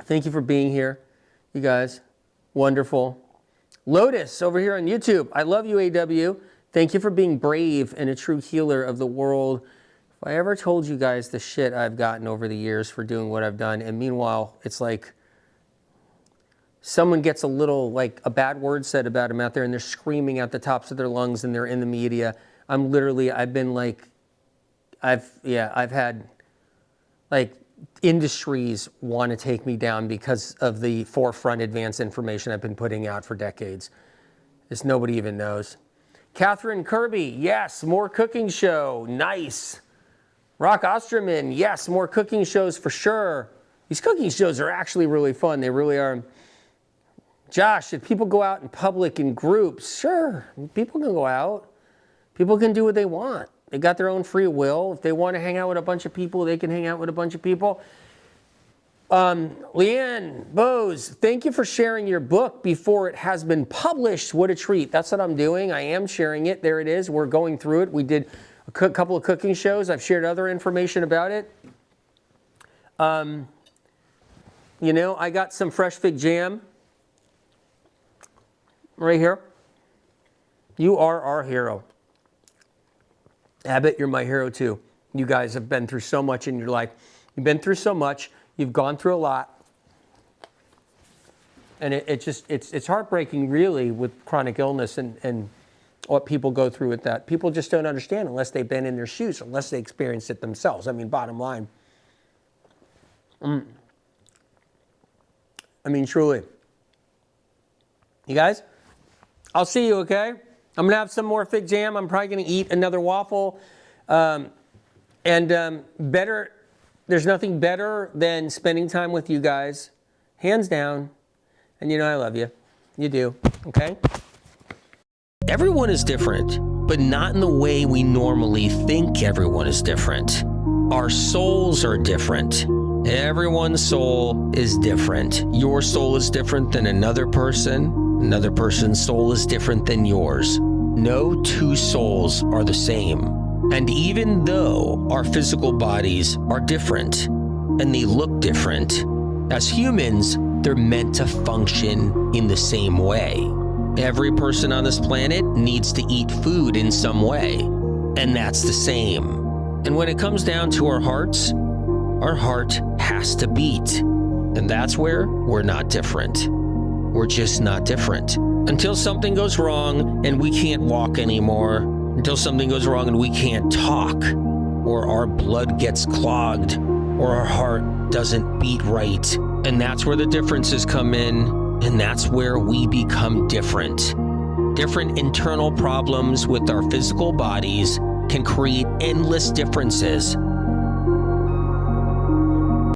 Thank you for being here, you guys. Wonderful. Lotus, over here on YouTube, I love you, AW. Thank you for being brave and a true healer of the world. If I ever told you guys the shit I've gotten over the years for doing what I've done, and meanwhile, it's like someone gets a little, like a bad word said about them out there, and they're screaming at the tops of their lungs, and they're in the media. I've been like, I've had like industries want to take me down because of the forefront advanced information I've been putting out for decades. This nobody even knows. Catherine Kirby, yes, more cooking show, nice. Rock Osterman, yes, more cooking shows for sure. These cooking shows are actually really fun, they really are. Josh, if people go out in public in groups, sure, people can go out. People can do what they want. They got their own free will. If they want to hang out with a bunch of people, they can hang out with a bunch of people. Leanne Bose, thank you for sharing your book before it has been published. What a treat. That's what I'm doing. I am sharing it. There it is. We're going through it. We did a couple of cooking shows. I've shared other information about it. I got some fresh fig jam right here. You are our hero. Abbott, you're my hero too. You guys have been through so much in your life. You've been through so much. You've gone through a lot. And it's heartbreaking really with chronic illness and what people go through with that. People just don't understand unless they've been in their shoes, unless they experienced it themselves. I mean, bottom line. Truly. You guys, I'll see you, okay? I'm going to have some more fig jam. I'm probably going to eat another waffle. There's nothing better than spending time with you guys. Hands down. And I love you. You do, okay? Everyone is different, but not in the way we normally think everyone is different. Our souls are different. Everyone's soul is different. Your soul is different than another person. Another person's soul is different than yours. No two souls are the same. And even though our physical bodies are different and they look different, as humans, they're meant to function in the same way. Every person on this planet needs to eat food in some way, and that's the same. And when it comes down to our heart has to beat. And that's where we're not different. We're just not different. Until something goes wrong and we can't walk anymore, until something goes wrong and we can't talk, or our blood gets clogged, or our heart doesn't beat right. And that's where the differences come in, and that's where we become different. Different internal problems with our physical bodies can create endless differences